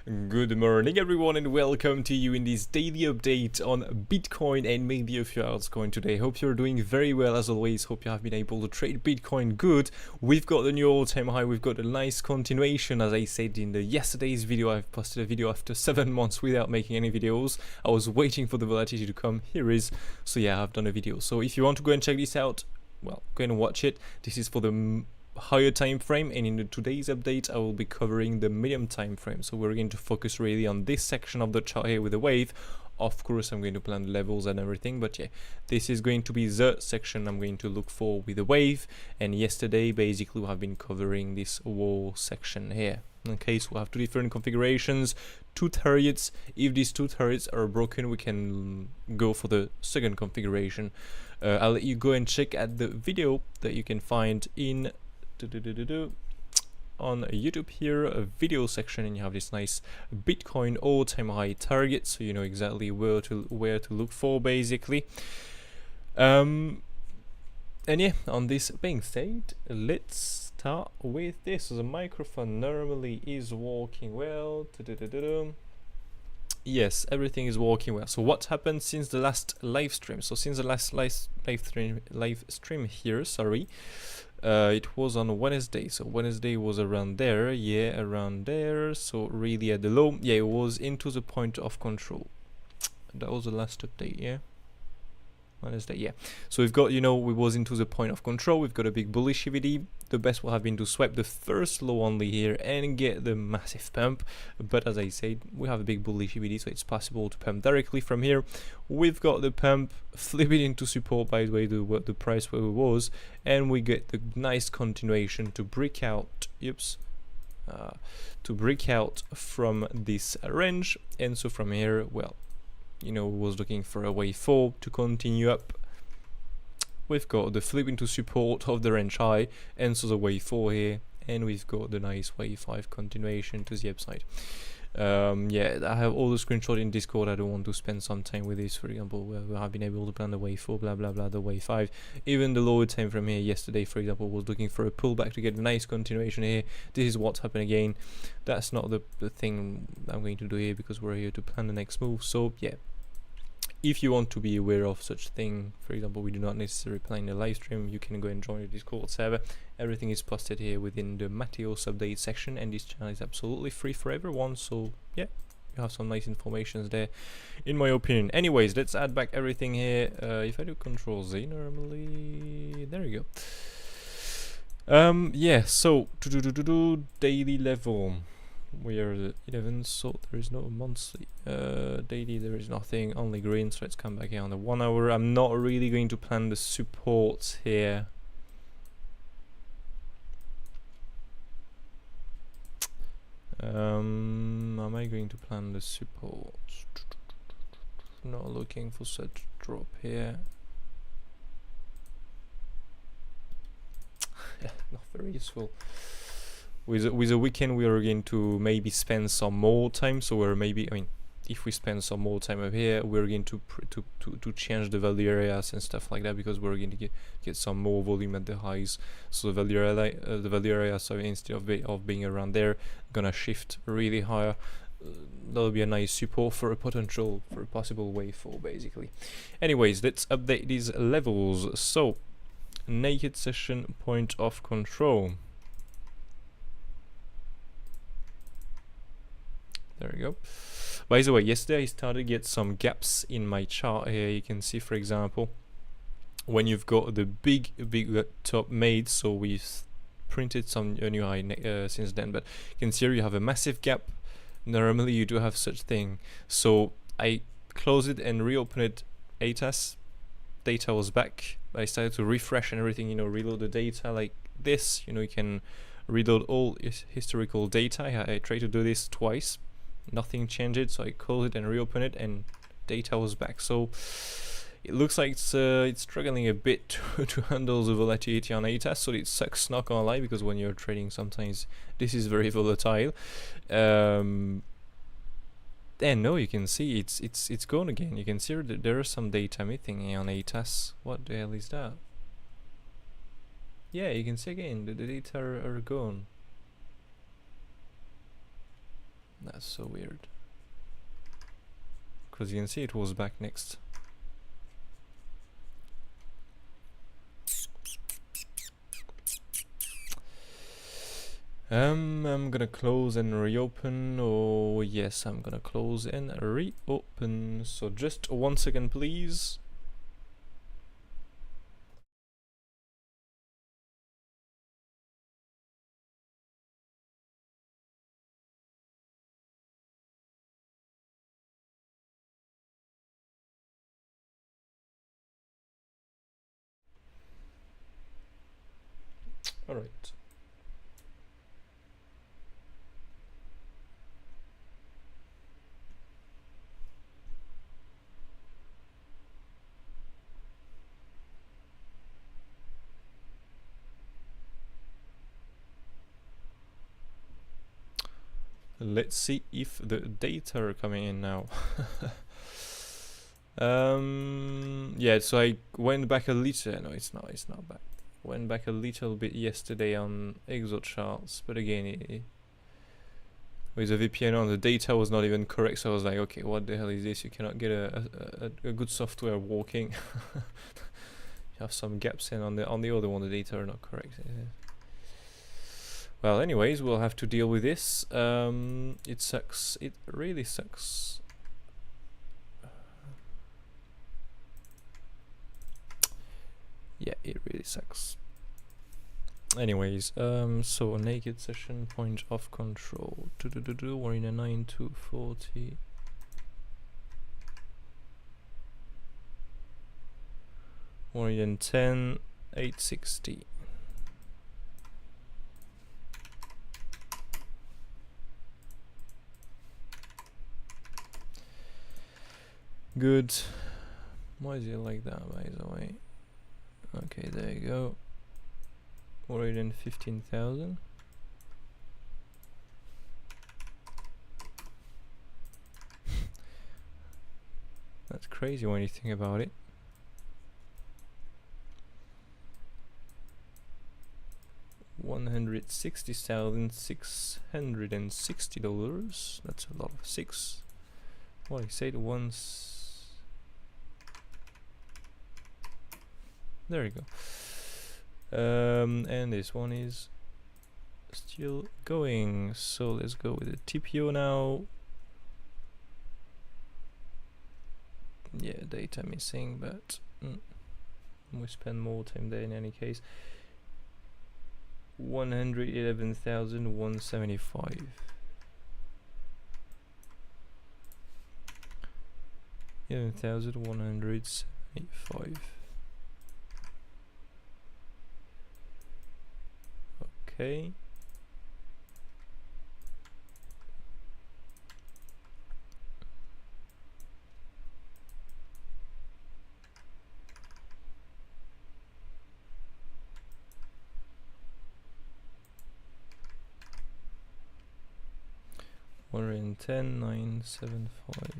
Good morning everyone and welcome to you in this daily update on Bitcoin and maybe a few altcoins today. Hope you're doing very well as always. Hope you have been able to trade Bitcoin good. We've got the new all-time high. We've got a nice continuation. As I said in the yesterday's video, I've posted a video after 7 months without making any videos. I was waiting for the volatility to come. Here is. So yeah, I've done a video. So if you want to go and check this out, well, go and watch it. This is for the higher time frame, and in today's update I will be covering the medium time frame. So we're going to focus really on this section of the chart here with the wave. Of course I'm going to plan the levels and everything, but yeah, this is going to be the section I'm going to look for with the wave. And yesterday basically we have been covering this wall section here. Okay, so we have two different configurations, two targets. If these two targets are broken, we can go for the second configuration. I'll let you go and check at the video that you can find in on YouTube here, a video section, and you have this nice Bitcoin all-time high target, so you know exactly where to look for basically. And yeah, on this being said, let's start with this. So the microphone normally is working well. Yes, everything is working well. So what happened since the last live stream? So since the last live stream here, sorry, it was on Wednesday. So Wednesday was around there, yeah, around there. So really at the low, yeah, it was into the point of control. That was the last update, yeah. Wednesday, yeah. So we've got, you know, we was into the point of control. We've got a big bullish EVD. The best will have been to swipe the first low only here and get the massive pump, but as I said, we have a big bullish EVD, so it's possible to pump directly from here. We've got the pump, flip it into support, by the way, the price where it was, and we get the nice continuation to break out, to break out from this range. And so from here, well, you know, was looking for a wave 4 to continue up. We've got the flip into support of the range high, and so the wave 4 here, and we've got the nice wave 5 continuation to the upside. Yeah, I have all the screenshots in Discord. I don't want to spend some time with this. For example, where we have been able to plan the wave 4, blah blah blah, the wave 5. Even the lower time from here yesterday, for example, was looking for a pullback to get a nice continuation here. This is what's happened again. That's not the thing I'm going to do here, because we're here to plan the next move. So yeah, if you want to be aware of such thing, for example, we do not necessarily plan the live stream, you can go and join the Discord server. Everything is posted here within the METIS update section, and this channel is absolutely free for everyone. So yeah, you have some nice informations there, in my opinion. Anyways, let's add back everything here. If I do Control Z normally, there you go. Yeah, so daily level. We are the 11th, so there is no monthly. Daily, there is nothing, only green. So let's come back here on the 1 hour. I'm not really going to plan the supports here. Am I going to plan the supports? Not looking for such drop here. Yeah, not very useful. With a weekend, we are going to maybe spend some more time. So we're maybe, I mean, if we spend some more time up here, we're going to change the value areas and stuff like that, because we're going to get some more volume at the highs. So the value area, so instead of being around there, gonna shift really higher. That'll be a nice support for a possible wave 4 basically. Anyways, let's update these levels. So naked session, point of control. There we go. By the way, yesterday I started to get some gaps in my chart here. You can see, for example, when you've got the big top made, so we've printed some new high since then, but you can see here you have a massive gap. Normally you do have such thing. So I closed it and reopened it. ATAS data was back. I started to refresh and everything, you know, reload the data like this. You know, you can reload all historical data. I tried to do this twice. Nothing changed, so I closed it and reopened it, and data was back. So it looks like it's struggling a bit to handle the volatility on ATAS. So it sucks, not gonna lie, because when you're trading, sometimes this is very volatile. And no, you can see it's gone again. You can see that there is some data missing on ATAS. What the hell is that? Yeah, you can see again the data are gone. That's so weird. Because you can see it was back next. I'm gonna close and reopen. Oh yes, I'm gonna close and reopen. So just 1 second, please. All right. Let's see if the data are coming in now. Yeah, so I went back a little. No, it's not back. Went back a little bit yesterday on MOONCHARTS, but again, with the VPN on, the data was not even correct. So I was like, okay, what the hell is this? You cannot get a good software working. You have some gaps, and on the other one, the data are not correct. Well, anyways, we'll have to deal with this. It sucks. It really sucks. Yeah, it really sucks. Anyways, so naked session, point of control. We're in a 9240. We're in 10,860. Good. Why is it like that, by the way? Okay, there you go. We're in 15,000. That's crazy when you think about it. $160,660. That's a lot of six. Well, I said once. There you go. And this one is still going. So let's go with the TPO now. Yeah, data missing, but we spend more time there in any case. 111,175. Yeah, 1,175. Okay. We're in 10,975.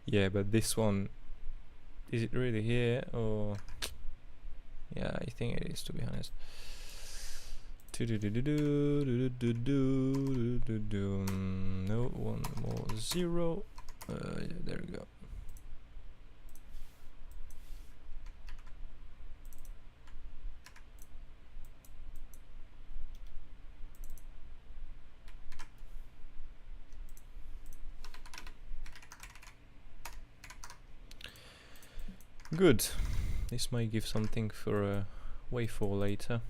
Yeah, but this one, is it really here? Or yeah, I think it is, to be honest. No, one more zero. Yeah, there we go. Good. This might give something for a wait for later.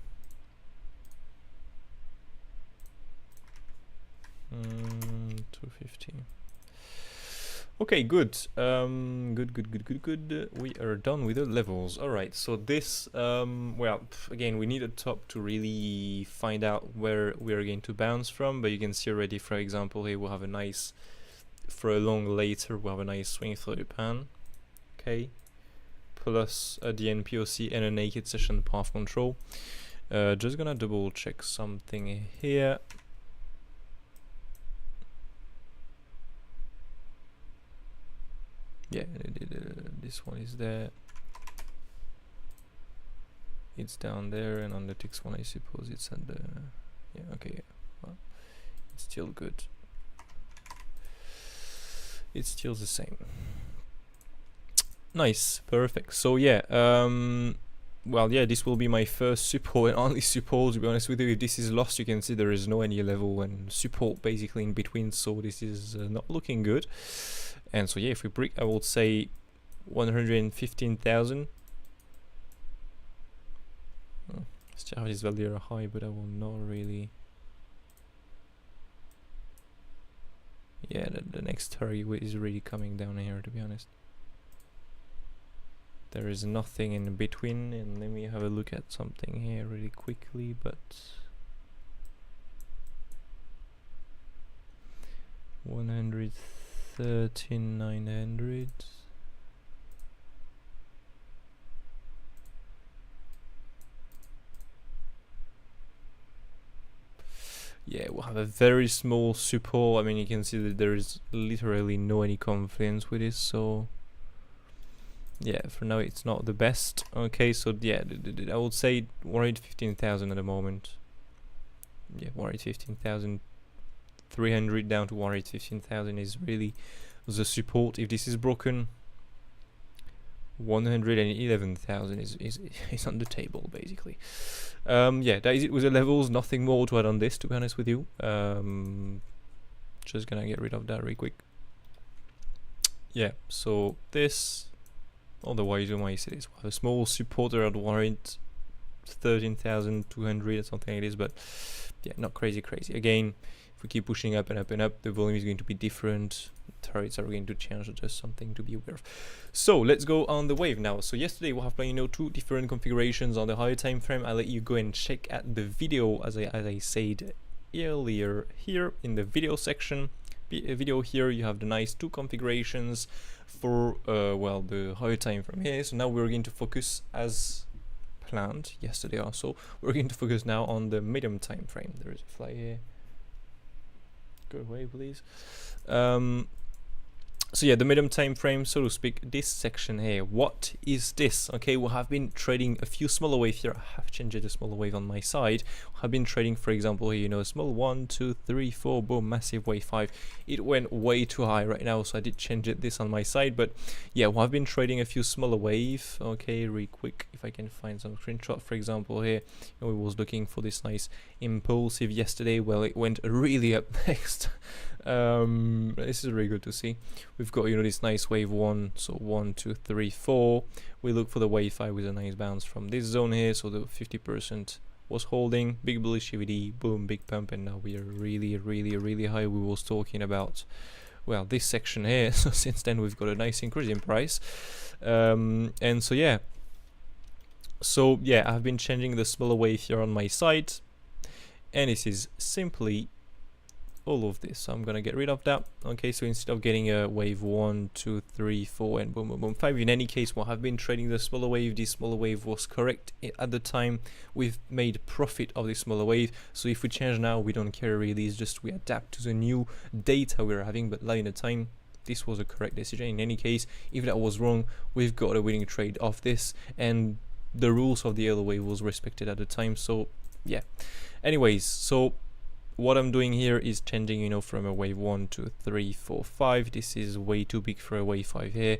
250. Okay, good. Good. We are done with the levels. All right. So this, well, again, we need a top to really find out where we are going to bounce from. But you can see already, for example, here we'll have a nice, for a long later, we'll have a nice swing through the pan. Okay. Plus a DNPOC and a naked session path control. Just gonna double check something here. Yeah, this one is there. It's down there, and on the next one I suppose it's at the, yeah, okay, yeah. Well, it's still good. It's still the same. Nice, perfect. So yeah, well, yeah, this will be my first support and only support, to be honest with you. If this is lost, you can see there is no any level and support basically in between, so this is not looking good. And so yeah, if we break, I would say 115,000. Still have this value high, but I will not really. Yeah, the next target is really coming down here, to be honest. There is nothing in between, and let me have a look at something here really quickly, but 113,900. Yeah, we'll have a very small support. I mean, you can see that there is literally no any confidence with this, so yeah, for now it's not the best. Okay, so yeah, I would say 115,000 at the moment. Yeah, 115,300 down to 115,000 is really the support. If this is broken, 111,000 is on the table basically. Yeah, that is it with the levels. Nothing more to add on this, to be honest with you. Just gonna get rid of that real quick. Yeah, so this, otherwise you might see this, a small supporter at warrant 13,200 or something like this, but yeah, not crazy. Again, if we keep pushing up and up and up, the volume is going to be different, targets are going to change, just something to be aware of. So let's go on the wave now. So yesterday we have, two different configurations on the higher time frame. I'll let you go and check at the video as I said earlier here in the video section. Video here you have the nice two configurations for well, the higher time frame here. So now we're going to focus, as planned yesterday also, we're going to focus now on the medium time frame. There is a fly here, go away please. So yeah, the medium time frame, so to speak, this section here, what is this? Okay, we have been trading a few smaller waves here. I have changed the smaller wave on my side. I've been trading, for example, here, a small 1, 2, 3, 4, boom, massive wave 5. It went way too high right now, so I did change this on my side. But yeah, we have been trading a few smaller wave. Okay, really quick, if I can find some screenshot, for example, here, we was looking for this nice impulsive yesterday. Well, it went really up next. This is really good to see. We've got this nice wave 1, so 1, 2, 3, 4. We look for the wave 5 with a nice bounce from this zone here, so the 50% was holding, big bullish CVD, boom, big pump, and now we are really high. We was talking about, well, this section here. So since then we've got a nice increase in price, and so yeah, I've been changing the smaller wave here on my side, and this is simply all of this. So I'm gonna get rid of that. Okay, so instead of getting a wave 1, 2, 3, 4 and boom boom boom 5, in any case, we'll have been trading the smaller wave. This smaller wave was correct at the time. We've made profit of this smaller wave, so if we change now, we don't care really. It's just we adapt to the new data we're having. But like in the time, this was a correct decision. In any case, if that was wrong, we've got a winning trade off this, and the rules of the other wave was respected at the time. So yeah, anyways, so what I'm doing here is changing, from a wave 1 to 3, 4, 5. This is way too big for a wave 5 here,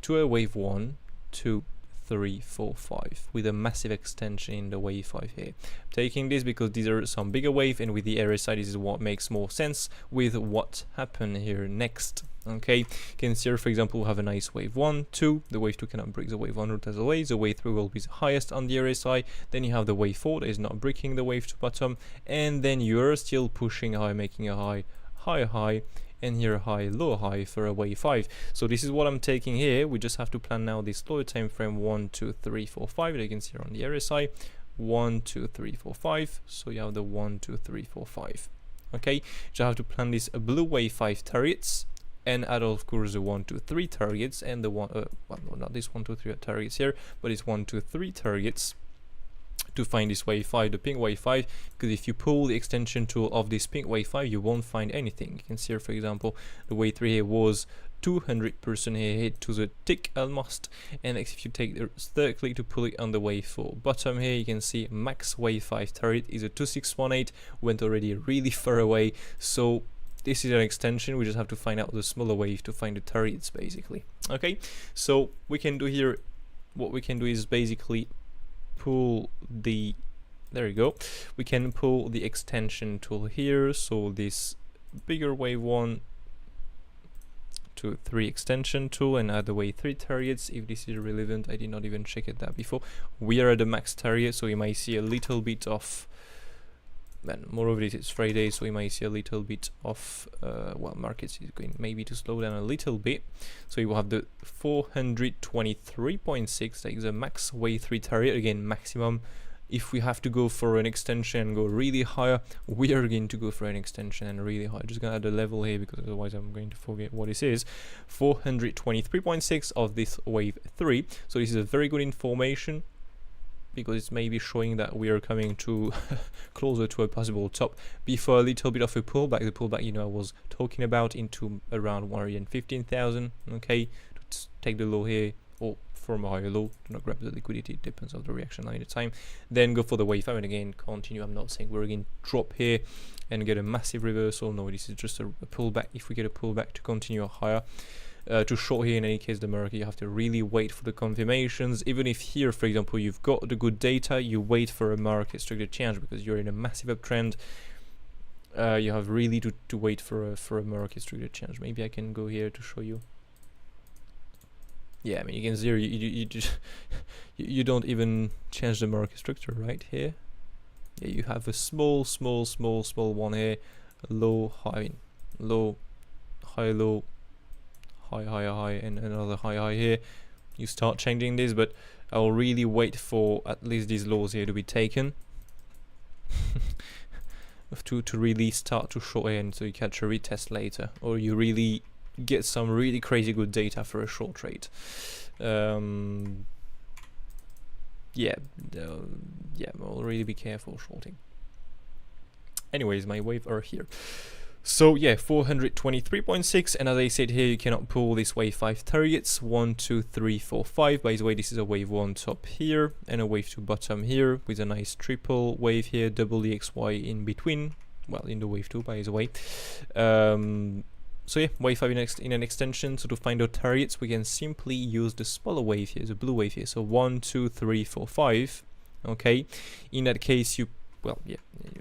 to a wave 1, 2, 3, 4, 5, with a massive extension in the wave 5 here. I'm taking this because these are some bigger wave, and with the RSI, this is what makes more sense with what happened here next. Okay, you can see here, for example, we have a nice wave 1, 2. The wave 2 cannot break the wave 1 route as always. The wave 3 will be the highest on the RSI. Then you have the wave 4 that is not breaking the wave to bottom, and then you're still pushing high, making a high, high, and here a high, low high for a wave 5. So this is what I'm taking here. We just have to plan now this lower time frame 1, 2, 3, 4, 5. That you can see here on the RSI 1, 2, 3, 4, 5. So you have the 1, 2, 3, 4, 5. Okay, you have to plan this blue wave 5 targets, and add of course the 1, 2, 3 targets, and the well, no, not this 1, 2, 3 targets here, but it's 1, 2, 3 targets to find this wave 5, the pink wave 5, because if you pull the extension tool of this pink wave 5, you won't find anything. You can see here, for example, the wave 3 here was 200% here, hit to the tick almost. And next, if you take the third click to pull it on the wave 4 bottom here, you can see max wave 5 target is a 2618, went already really far away. So this is an extension, we just have to find out the smaller wave to find the targets basically. Okay, so we can do here, what we can do is basically pull the, there you go, we can pull the extension tool here. So this bigger wave 1 to 3 extension tool and add the wave 3 targets. If this is relevant, I did not even check it that before. We are at the max target, so you might see a little bit of, and more of this, it's Friday, so we might see a little bit of well, markets is going maybe to slow down a little bit. So you will have the 423.6, that is a max wave 3 target, again maximum. If we have to go for an extension and go really higher, we are going to go for an extension and really high. Just gonna add a level here because otherwise I'm going to forget what this is. 423.6 of this wave 3. So this is a very good information, because it's maybe showing that we are coming to closer to a possible top before a little bit of a pullback. The pullback, you know, I was talking about into around 115,000. Okay, to take the low here, or from a higher low, do not grab the liquidity, it depends on the reaction line at the time. Then go for the wave 5 and again continue. I'm not saying we're going to drop here and get a massive reversal. No, this is just a pullback. If we get a pullback to continue higher, to short here, in any case, the market, you have to really wait for the confirmations. Even if here, for example, you've got the good data, you wait for a market structure change because you're in a massive uptrend. You have really to wait for a market structure change. Maybe I can go here to show you. Yeah, I mean, you can see you just you don't even change the market structure right here. Yeah, you have a small one here, low, high, low, high, low, high, high, high, and another high, high here. You start changing this, but I'll really wait for at least these lows here to be taken to really start to short in, so you catch a retest later, or you really get some really crazy good data for a short trade. Yeah, I'll really be careful shorting. Anyways, my wave are here. So yeah, 423.6, and as I said here, you cannot pull this wave 5 targets, 1, 2, 3, 4, 5. By the way, this is a wave 1 top here and a wave 2 bottom here with a nice triple wave here, double EXY in between, well, in the wave 2 by the way. So yeah, wave 5 in an extension. So to find out targets, we can simply use the smaller wave here, the blue wave here. So 1, 2, 3, 4, 5. Okay, in that case, you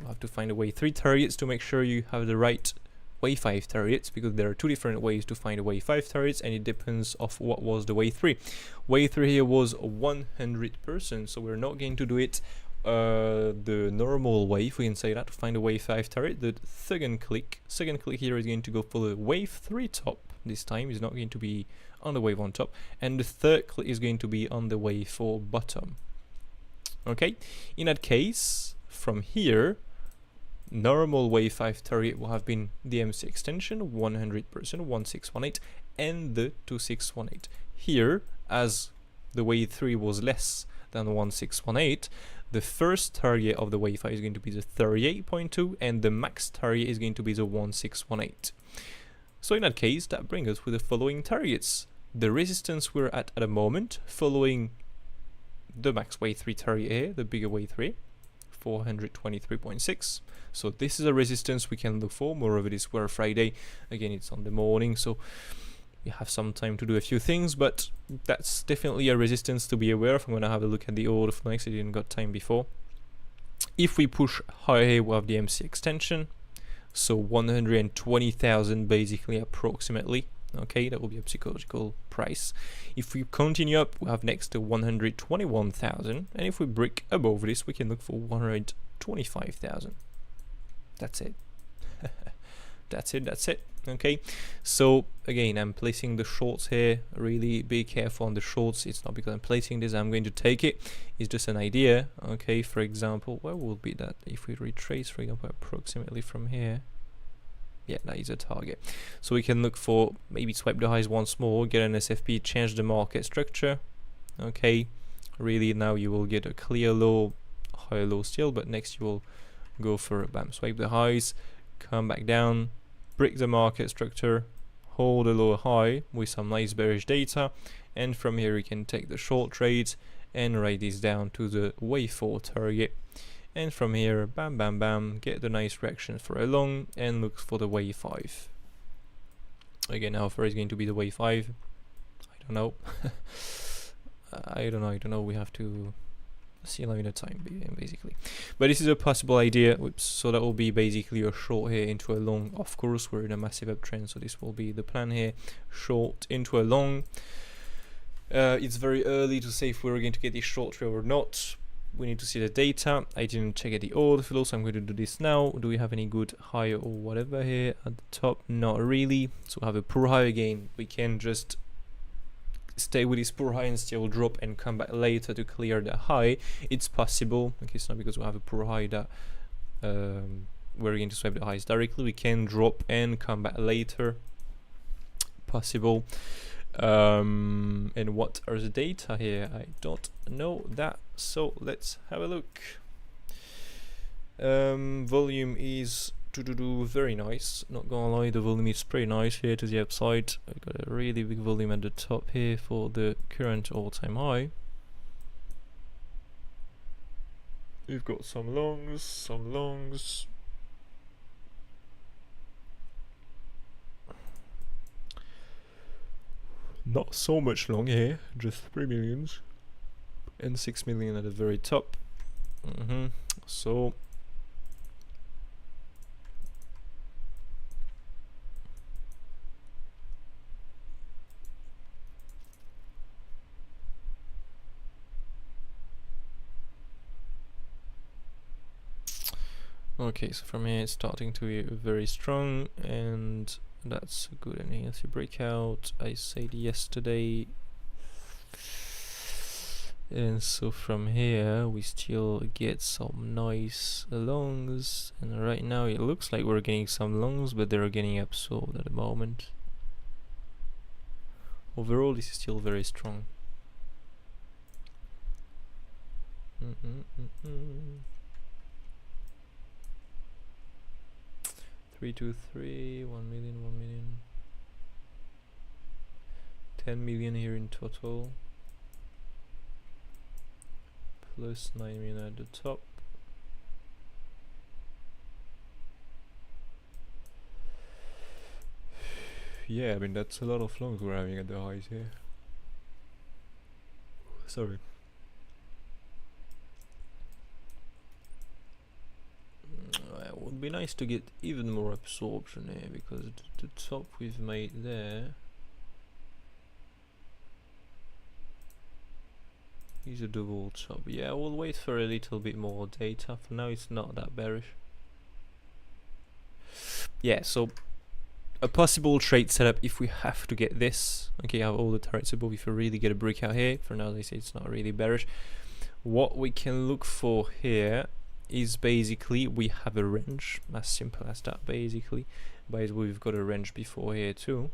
have to find a wave 3 targets to make sure you have the right wave 5 targets, because there are two different ways to find a wave 5 targets, and it depends of what was the wave 3. Wave 3 here was 100%, so we're not going to do it the normal way, if we can say that, to find a wave 5 target. The second click here is going to go for the wave 3 top. This time is not going to be on the wave 1 top, and the third click is going to be on the wave 4 bottom. Okay, in that case, from here, normal wave 5 target will have been the MC extension 100%, 1618, and the 2618. Here, as the wave 3 was less than 1618, the first target of the wave 5 is going to be the 38.2, and the max target is going to be the 1618. So in that case, that brings us with the following targets. The resistance we're at the moment, following the max wave 3 target here, the bigger wave 3, 423.6. So this is a resistance we can look for. Moreover, this were Friday. Again, it's on the morning, so we have some time to do a few things, but that's definitely a resistance to be aware of. I'm going to have a look at the order for next. I didn't got time before. If we push higher here, we'll have the MC extension. So 120,000 basically, approximately. Okay, that will be a psychological price. If we continue up, we have next to 121,000, and if we break above this, we can look for 125,000. That's it. That's it. Okay, so again, I'm placing the shorts here. Really be careful on the shorts. It's not because I'm placing this I'm going to take it. It's just an idea. Okay, for example, where will be that if we retrace, for example, approximately from here? Yeah, that is a target. So we can look for, maybe swipe the highs once more, get an SFP, change the market structure. Okay, really now you will get a clear low, higher low still, but next you will go for, bam, swipe the highs, come back down, break the market structure, hold a lower high with some nice bearish data, and from here we can take the short trades and write this down to the wave 4 target, and from here bam bam bam get the nice reaction for a long and look for the wave 5. Again, how far is going to be the wave 5? I don't know. I don't know, we have to see another time basically, but this is a possible idea. Whoops. So that will be basically a short here into a long. Of course we're in a massive uptrend, so this will be the plan here, short into a long. It's very early to say if we're going to get this short trade or not. We need to see the data. I didn't check at the order flow, so I'm going to do this now. Do we have any good high or whatever here at the top? Not really. So we have a poor high again. We can just stay with this poor high and still drop and come back later to clear the high. It's possible. Okay, it's not because we have a poor high that we're going to swipe the highs directly. We can drop and come back later. Possible. And what are the data here? I don't know that, so let's have a look. Volume is very nice, not gonna lie, the volume is pretty nice here to the upside. I've got a really big volume at the top here for the current all-time high. We've got some longs. Not so much long here, just 3 millions and 6 million at the very top. So okay, so from here it's starting to be very strong, and that's a good and healthy breakout. I said yesterday, and so from here we still get some nice longs, and right now it looks like we're getting some longs, but they're getting absorbed at the moment. Overall this is still very strong. 323, 1 million, 1 million, 10 million here in total, plus 9 million at the top. Yeah, I mean that's a lot of longs we're having at the highs here. Sorry. It would be nice to get even more absorption here, because the top we've made there is a double top. Yeah, we'll wait for a little bit more data. For now it's not that bearish. Yeah, so a possible trade setup if we have to get this. Okay, have all the targets above if we really get a breakout here. For now they say it's not really bearish. What we can look for here is basically we have a range, as simple as that basically. By the way, we've got a range before here too.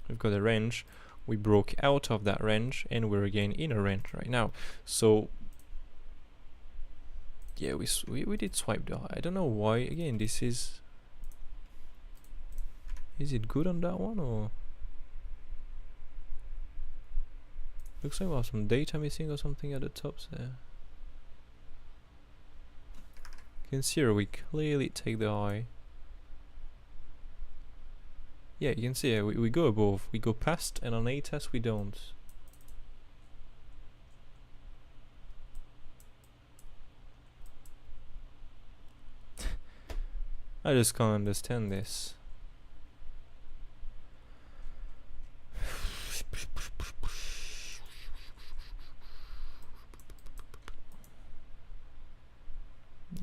We've got a range, we broke out of that range, and we're again in a range right now. So yeah, we did swipe the high. I don't know why. Again, this is it good on that one, or looks like we have some data missing or something at the tops there. You can see here we clearly take the high. Yeah, you can see here we go above, we go past, and on A test we don't. I just can't understand this.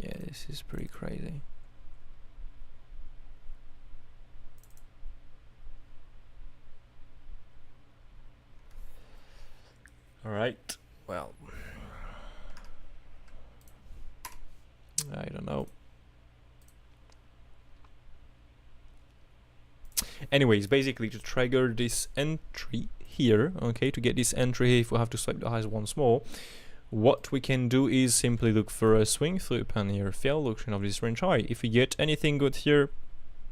Yeah, this is pretty crazy. All right, well, I don't know. Anyways, basically to trigger this entry here, okay, to get this entry here, if we have to swipe the highs once more, what we can do is simply look for a swing through pan here, fail location of this range high. If we get anything good here,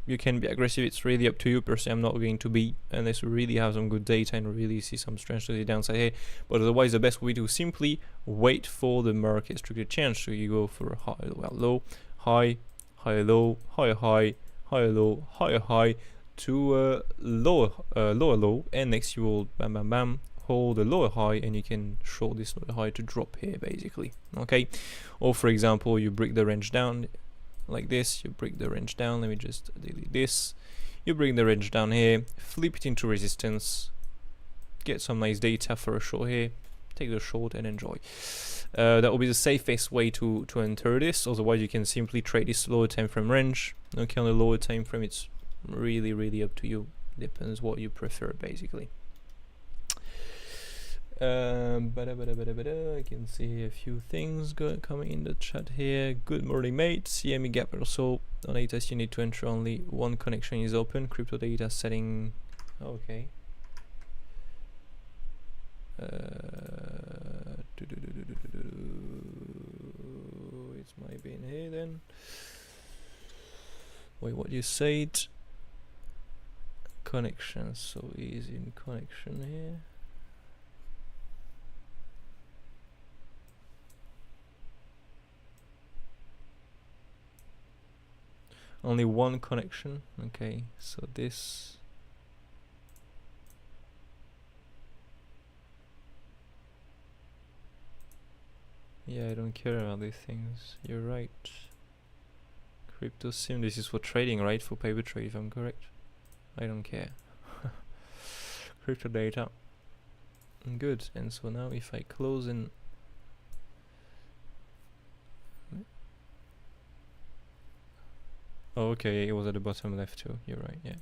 you can be aggressive. It's really up to you. Personally, I'm not going to be unless we really have some good data and really see some strength to the downside here. But otherwise, the best way to simply wait for the market structure change. So you go for a high, well, low, high, higher low, higher high, higher low, higher high, to lower low, and next you will bam bam bam hold a lower high, and you can short this lower high to drop here basically. Okay, or for example, you break the range down like this, you break the range down, let me just delete this, you bring the range down here, flip it into resistance, get some nice data for a short here, take the short and enjoy. That will be the safest way to enter this. Otherwise you can simply trade this lower time frame range. Okay, on the lower time frame it's really up to you, depends what you prefer basically. I can see a few things coming in the chat here. Good morning, mate. CME gap also on ATS. You need to enter only one connection is open. Crypto data setting. Okay. It might be in here then. Wait, what you said? Connection. So is in connection here. Only one connection. Okay, so this. Yeah, I don't care about these things. You're right. Crypto sim. This is for trading, right? For paper trade, if I'm correct. I don't care. Crypto data. Good. And so now, if I close in. Oh, okay, it was at the bottom left too. You're right, yeah.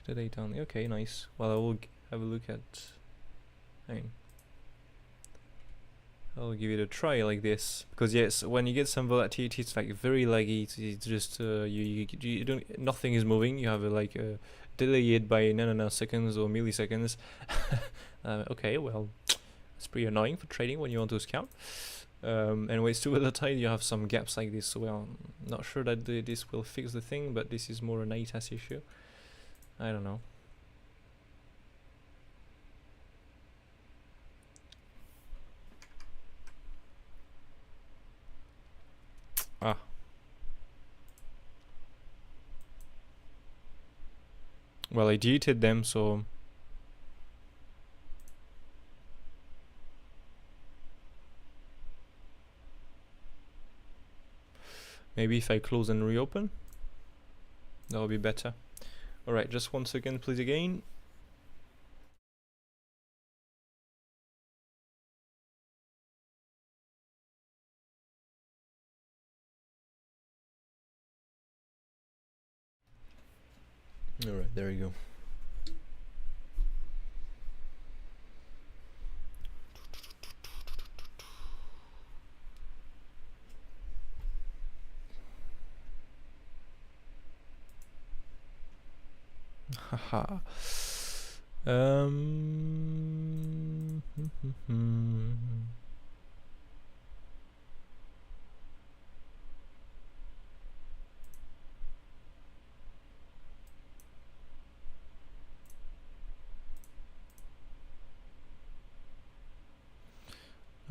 The data on. Okay, nice. Well, I will have a look at. I'll give it a try like this, because yes, when you get some volatility, it's like very laggy. It's just you don't, nothing is moving. You have like a delay it by nanoseconds or milliseconds. Okay, well, it's pretty annoying for trading when you want to scalp. Anyways, to the tide you have some gaps like this, so well, not sure that this will fix the thing, but this is more an ATAS issue. I don't know. Ah. Well, I deleted them, so maybe if I close and reopen, that will be better. Alright, just 1 second please again. Alright, there you go. Haha.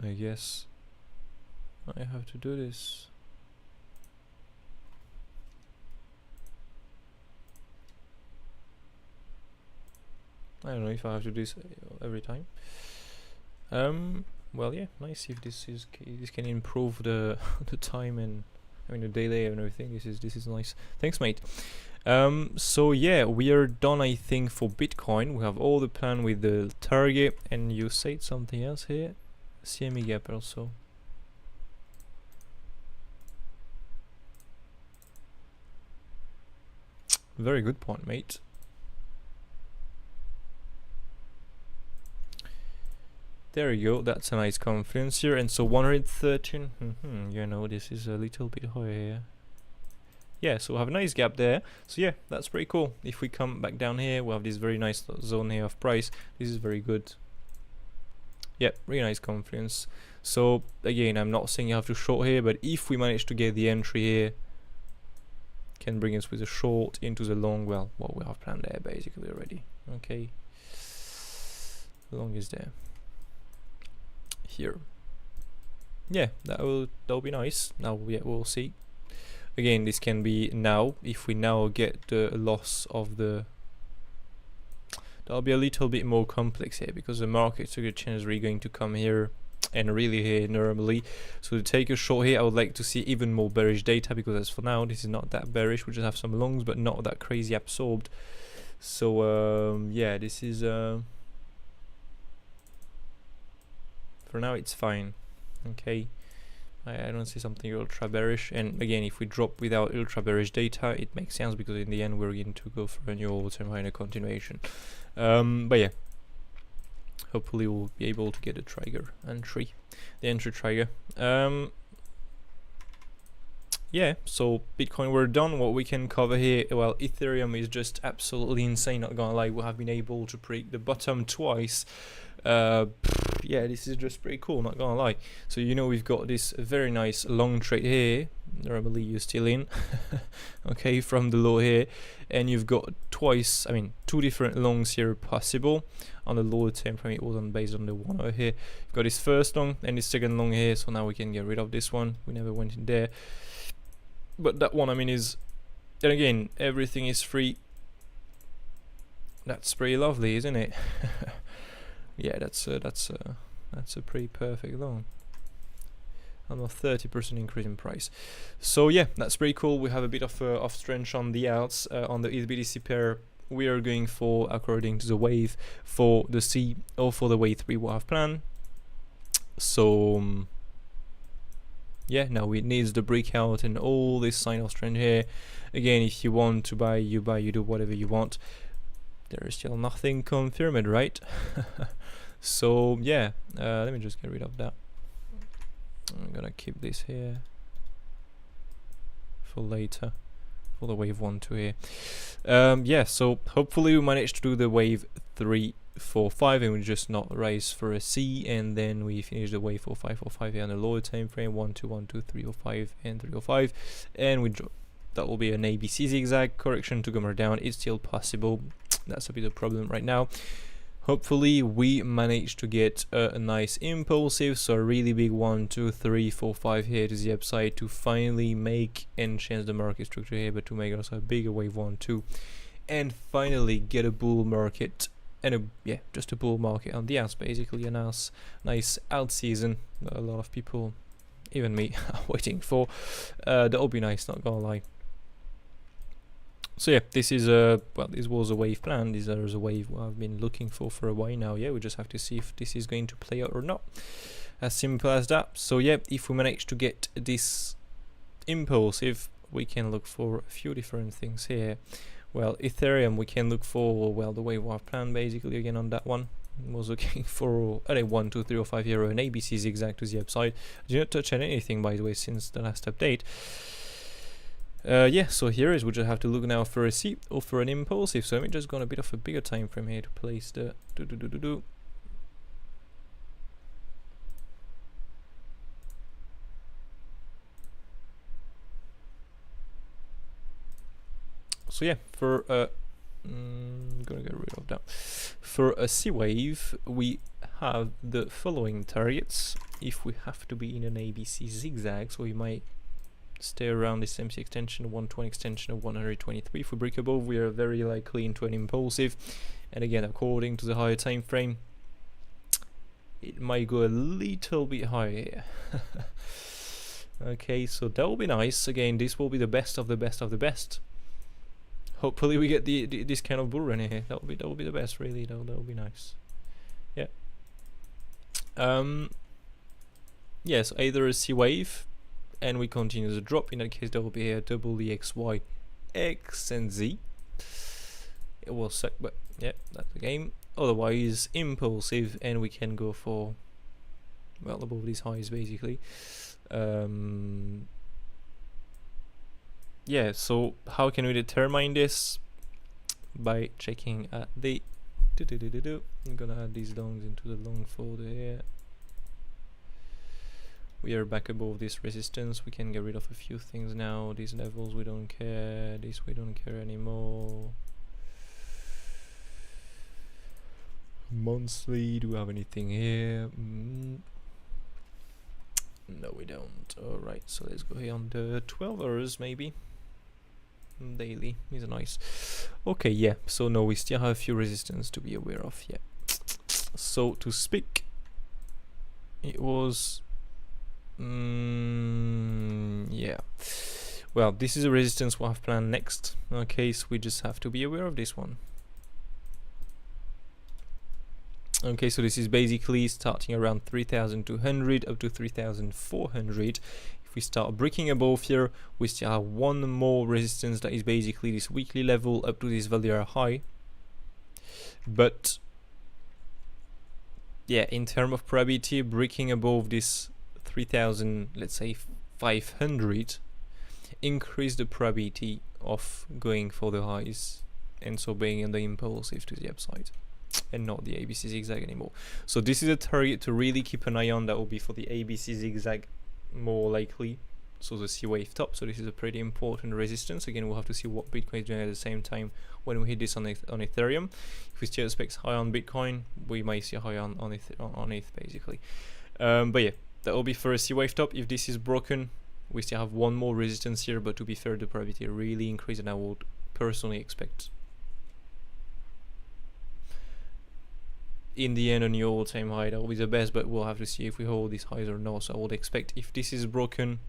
I guess I have to do this. I don't know if I have to do this every time. Well, yeah, nice. If this can improve the the time and I mean the delay and everything. This is nice. Thanks, mate. So yeah, we are done. I think for Bitcoin, we have all the plan with the target. And you said something else here. CME gap also. Very good point, mate. There you go, that's a nice confluence here. And so 113, you know, this is a little bit higher here. Yeah, so we have a nice gap there. So yeah, that's pretty cool. If we come back down here, we have this very nice zone here of price. This is very good. Yeah, really nice confluence. So again, I'm not saying you have to short here, but if we manage to get the entry here, can bring us with a short into the long. Well, what we have planned there basically already. Okay, the long is there. Here, yeah, that'll be nice. Now we'll see. Again, this can be now. If we now get the loss of the, that'll be a little bit more complex here, because the market took a chance really going to come here and really here normally. So to take a short here, I would like to see even more bearish data, because as for now this is not that bearish. We just have some longs, but not that crazy absorbed. So yeah, this is for now it's fine. Okay, I don't see something ultra bearish. And again, if we drop without ultra bearish data, it makes sense, because in the end we're going to go for a new all-time high and a continuation. But yeah, hopefully we'll be able to get a trigger entry, the entry trigger. Yeah, so Bitcoin, we're done. What we can cover here, well, Ethereum is just absolutely insane, not gonna lie. We have been able to break the bottom twice. Yeah, this is just pretty cool, not gonna lie. So you know, we've got this very nice long trade here. Normally you're still in okay, from the low here, and you've got twice, I mean two different longs here possible. On the lower time frame it wasn't based on the one over here. You've got this first long and this second long here, so now we can get rid of this one. We never went in there, but that one, I mean, is, and again, everything is free. That's pretty lovely, isn't it? Yeah, that's a pretty perfect long. Almost 30% increase in price. So yeah, that's pretty cool. We have a bit of strength on the alts. On the ETHBTC pair, we are going for, according to the wave, for the C or for the wave 3 we have planned. So yeah, now it needs the breakout and all this sign of strength here. Again, if you want to buy, you buy, you do whatever you want. There is still nothing confirmed, right? So yeah, let me just get rid of that. I'm gonna keep this here for later, for the wave 1 to here. Yeah, so hopefully we manage to do the wave 3, 4, 5, and we just not raise for a C, and then we finish the wave 4, 5, 4, 5 here on the lower time frame, 1, 2, 1, 2, 3, 4, 5, and 3, 4, 5, and we drop. That will be an ABC zigzag correction to go more down. It's still possible. That's a bit of a problem right now. Hopefully we manage to get a nice impulsive, so a really big 1, 2, 3, 4, 5 here to the upside to finally make and change the market structure here, but to make also a bigger wave 1, 2, and finally get a bull market, and just a bull market on the alts, basically a nice alt season that a lot of people, even me, are waiting for. That'll be nice, not gonna lie. So yeah, this is well, this was a wave plan. This is a wave I've been looking for a while now. Yeah, we just have to see if this is going to play out or not. As simple as that. So yeah, if we manage to get this impulsive, we can look for a few different things here. Well, Ethereum, we can look for, well, the wave I've planned basically again on that one. I was looking for 1, 2, 3, or 5 euro, an ABC zigzag to the upside. I did not touch on anything, by the way, since the last update. Yeah, so here is, we just have to look now for a C or for an impulsive. So let me just go on a bit of a bigger time frame here to place the So yeah, for I'm gonna get rid of that. For a C wave, we have the following targets. If we have to be in an ABC zigzag, so we might stay around this MC extension, 120 extension of 123. If we break above, we are very likely into an impulsive, and again, according to the higher time frame, it might go a little bit higher. Okay, so that will be nice. Again, this will be the best of the best of the best. Hopefully we get this kind of bull run here. That will be the best, really. That will be nice. Yeah. Yes, either a C wave, and we continue the drop. In that case, there will be a double EXY, X and Z. It will suck, but yeah, that's the game. Otherwise, impulsive, and we can go for, well, above these highs basically. Yeah, so how can we determine this? By checking at the I'm gonna add these longs into the long folder here. We are back above this resistance. We can get rid of a few things now. These levels we don't care. This we don't care anymore. Monthly, do we have anything here? No, we don't. Alright, so let's go here on the 12 hours maybe. Daily is nice. Okay, yeah, so no, we still have a few resistance to be aware of. Yeah, so to speak, it was yeah, well, this is a resistance we'll have planned next. Okay, so we just have to be aware of this one. Okay, so this is basically starting around 3,200 up to 3,400. If we start breaking above here, we still have one more resistance that is basically this weekly level up to this value high. But yeah, in terms of probability, breaking above this 3,000, let's say 500, increase the probability of going for the highs, and so being in the impulsive to the upside, and not the ABC zigzag anymore. So this is a target to really keep an eye on. That will be for the ABC zigzag more likely, so the C wave top. So this is a pretty important resistance. Again, we'll have to see what Bitcoin is doing at the same time when we hit this on Ethereum. If we still expect high on Bitcoin, we might see high on ETH basically. But yeah, that will be for a C wave top. If this is broken, we still have one more resistance here, but to be fair, the probability really increased, and I would personally expect in the end a new all-time high. That will be the best, but we'll have to see if we hold these highs or not. So I would expect, if this is broken,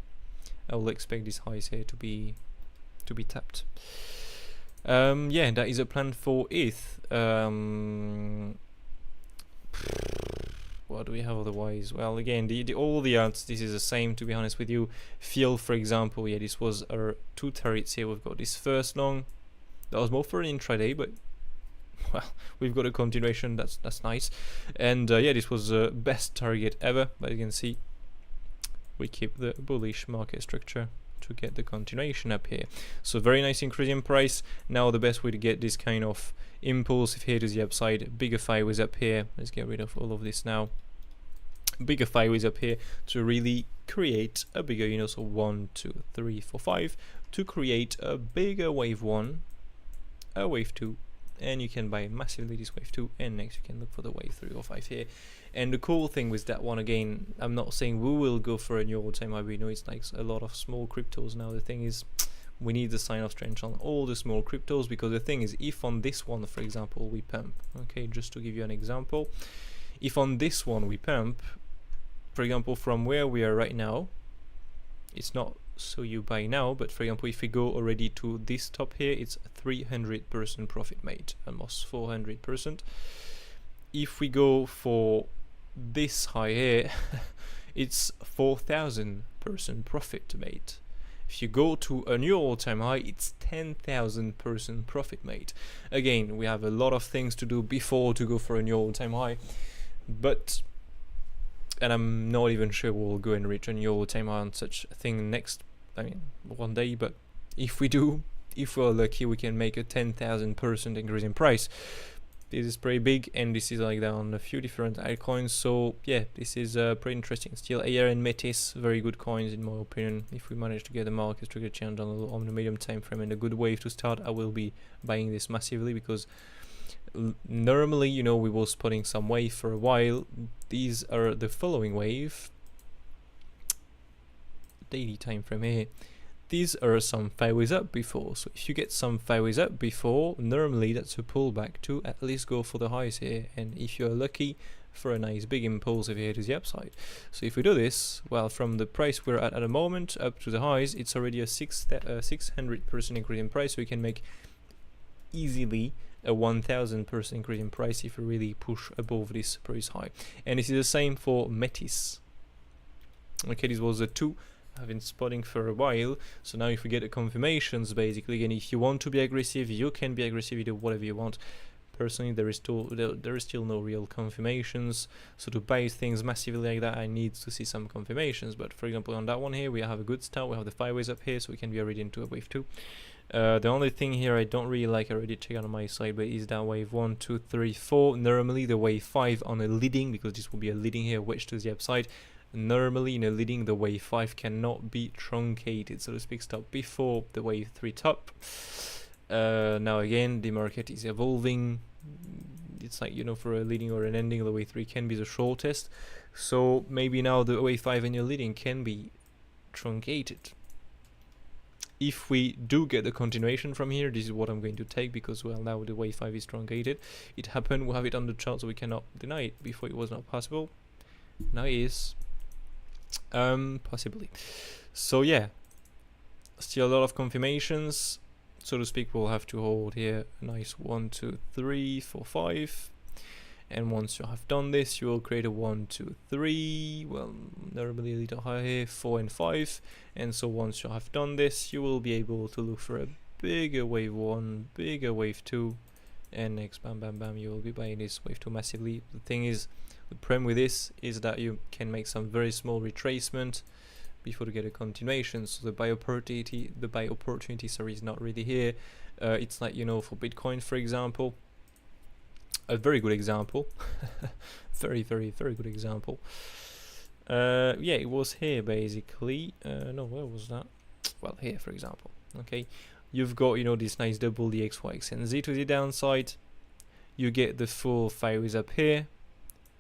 I will expect these highs here to be tapped. Yeah, that is a plan for ETH. What do we have otherwise? Well, again, all the alts, this is the same, to be honest with you. Field, for example, yeah, this was our two targets here. We've got this first long, that was more for an intraday, but well, we've got a continuation. That's nice. And yeah, this was the best target ever, but you can see we keep the bullish market structure to get the continuation up here. So very nice increase in price. Now the best way to get this kind of impulse, if here to the upside, bigger fire is up here. Let's get rid of all of this now. Bigger fire is up here to really create a bigger, you know, so 1 2 3 4 5, to create a bigger wave 1, a wave 2, and you can buy massively this wave 2, and next you can look for the wave 3 or 5 here. And the cool thing with that one, again, I'm not saying we will go for a new all-time high. We know it's like a lot of small cryptos now. The thing is, we need the sign of strength on all the small cryptos, because the thing is, if on this one, for example, we pump, okay, just to give you an example, if on this one we pump, for example, from where we are right now, it's not so you buy now, but for example, if we go already to this top here, it's 300% profit made, almost 400%. If we go for this high here, it's 4,000% profit made. If you go to a new all-time high, it's 10,000% profit made. Again, we have a lot of things to do before to go for a new all-time high, but, and I'm not even sure we'll go and reach a new all-time high on such a thing next, I mean, one day, but if we do, if we're lucky, we can make a 10,000% increase in price. This is pretty big, and this is like that on a few different altcoins. So yeah, this is pretty interesting. Still, AR and METIS, very good coins in my opinion. If we manage to get the market structure change on the medium time frame and a good wave to start, I will be buying this massively, because normally, you know, we were spotting some wave for a while. These are the following wave, daily time frame here. These are some 5 ways up before, so if you get some 5 ways up before, normally that's a pullback to at least go for the highs here, and if you're lucky, for a nice big impulse if here to the upside. So if we do this, well, from the price we're at the moment up to the highs, it's already a 600% increase in price, so we can make easily a 1000% increase in price if we really push above this price high. And this is the same for METIS. Okay, this was a 2 I've been spotting for a while, so now if we get the confirmations, basically, again, if you want to be aggressive, you can be aggressive, you do whatever you want. Personally, there is still no real confirmations, so to buy things massively like that, I need to see some confirmations. But for example, on that one here, we have a good start, we have the 5 ways up here, so we can be already into a wave 2. The only thing here I don't really like, I already checked on my side, but is that wave 1, 2, 3, 4. Normally the wave 5 on a leading, because this will be a leading here, wedge to the upside, Normally in a leading, the wave 5 cannot be truncated, so to speak, stop before the wave 3 top. Now again, the market is evolving. It's like, you know, for a leading or an ending, the wave 3 can be the shortest. So maybe now the wave 5 and your leading can be truncated. If we do get the continuation from here, this is what I'm going to take, because, well, now the wave 5 is truncated. It happened, we have it on the chart, so we cannot deny it. Before it was not possible. Now it is. Possibly. So yeah, still a lot of confirmations, so to speak. We'll have to hold here a nice 1 2 3 4 5, and once you have done this, you will create a 1 2 3, well, normally a little higher here, 4 and 5, and so once you have done this, you will be able to look for a bigger wave 1, bigger wave 2, and next, bam bam bam, you will be buying this wave 2 massively. The thing is, the problem with this is that you can make some very small retracement before to get a continuation. So the buy opportunity, sorry, is not really here. It's like, you know, for Bitcoin, for example, a very good example, very good example. Yeah, it was here basically. No, where was that? Well, here, for example. Okay, you've got, you know, this nice double the X, Y, X, and Z to the downside. You get the full fireways up here.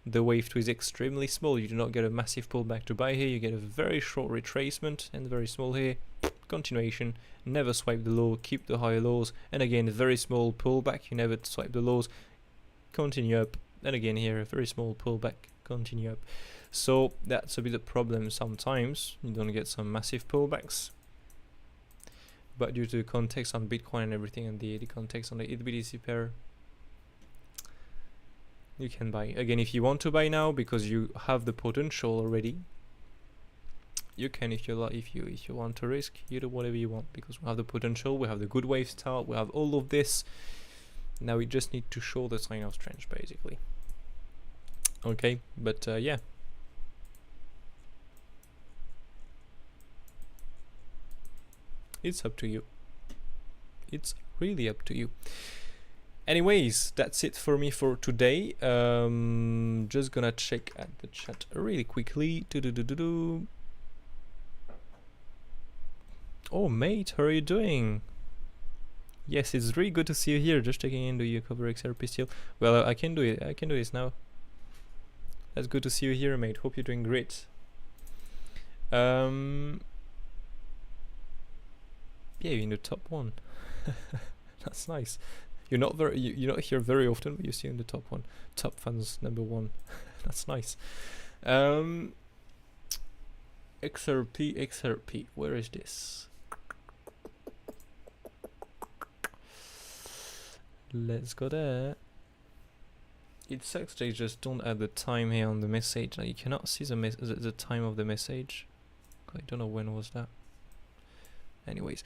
The wave 2 is extremely small. You do not get a massive pullback to buy here. You get a very short retracement and very small here. Continuation. Never swipe the low. Keep the higher lows. And again, a very small pullback. You never swipe the lows. Continue up. And again here, a very small pullback. Continue up. So that's a bit of a problem sometimes. You don't get some massive pullbacks. But due to the context on Bitcoin and everything, and the context on the ETHBTC pair, you can buy. Again, if you want to buy now because you have the potential already, you can. If you want to risk, you do whatever you want, because we have the potential, we have the good wave start, we have all of this. Now we just need to show the sign of strength basically. Okay, but yeah, it's up to you. It's really up to you. Anyways, that's it for me for today. Just gonna check at the chat really quickly. Oh, mate, how are you doing? Yes, it's really good to see you here. Just checking in. Do you cover XRP still? Well, I can do it. I can do this now. That's good to see you here, mate. Hope you're doing great. Yeah, you're in the top 1. That's nice. You're not here very often, but you see in the top 1. Top fans number 1. That's nice. XRP. Where is this? Let's go there. It sucks they just don't add the time here on the message. Like, you cannot see the time of the message. I don't know when was that. Anyways.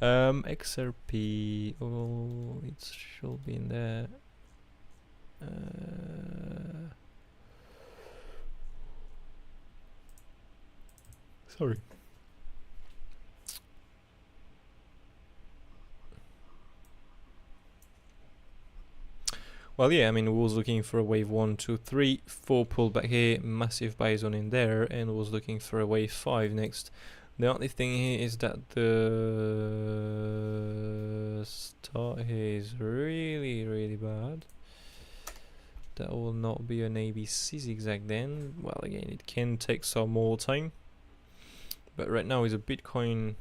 XRP, oh, it should be in there. Sorry. Well, yeah, I mean, we was looking for a wave 1, 2, 3, 4 pullback here, massive buy zone in there, and was looking for a wave 5 next. The only thing here is that the start here is really bad. That will not be an ABC zigzag then. Well, again, it can take some more time. But right now is a Bitcoin.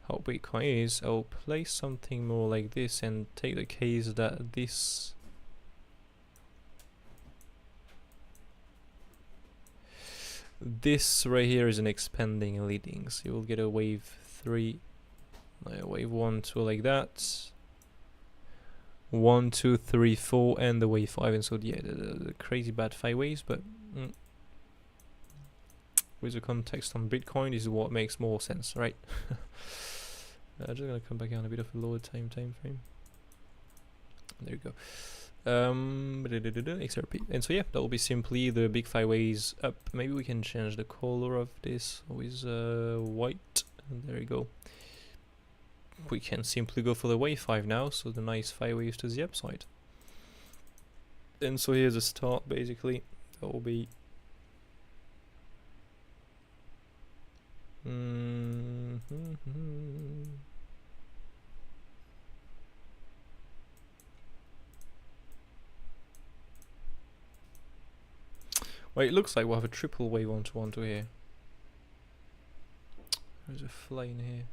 How Bitcoin is, I'll place something more like this and take the case that this right here is an expanding leading, so you will get a wave 3, wave 1, 2 like that, 1, 2, 3, 4, and the wave 5, and so yeah, the crazy bad 5 waves, but with the context on Bitcoin, this is what makes more sense, right? I'm just gonna come back on a bit of a lower time frame. There you go. XRP, and so yeah, that will be simply the big 5 ways up. Maybe we can change the color of this with white, and there you go. We can simply go for the wave 5 now, so the nice 5 waves to the upside. And so here's a start basically. That will be Well, it looks like we'll have a triple wave 1 to 1 to here. There's a fly in here.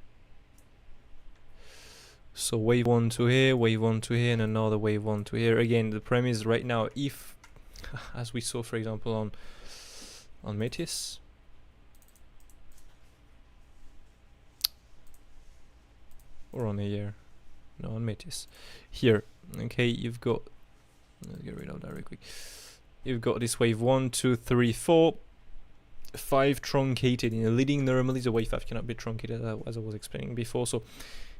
So wave 1 to here, wave 1 to here, and another wave 1 to here. Again, the premise right now, if, as we saw for example on METIS, or on here, no, on METIS, here, okay, you've got, let's get rid of that real quick. You've got this wave 1, 2, 3, 4, 5 truncated. In a leading normally the wave 5 cannot be truncated as I was explaining before. So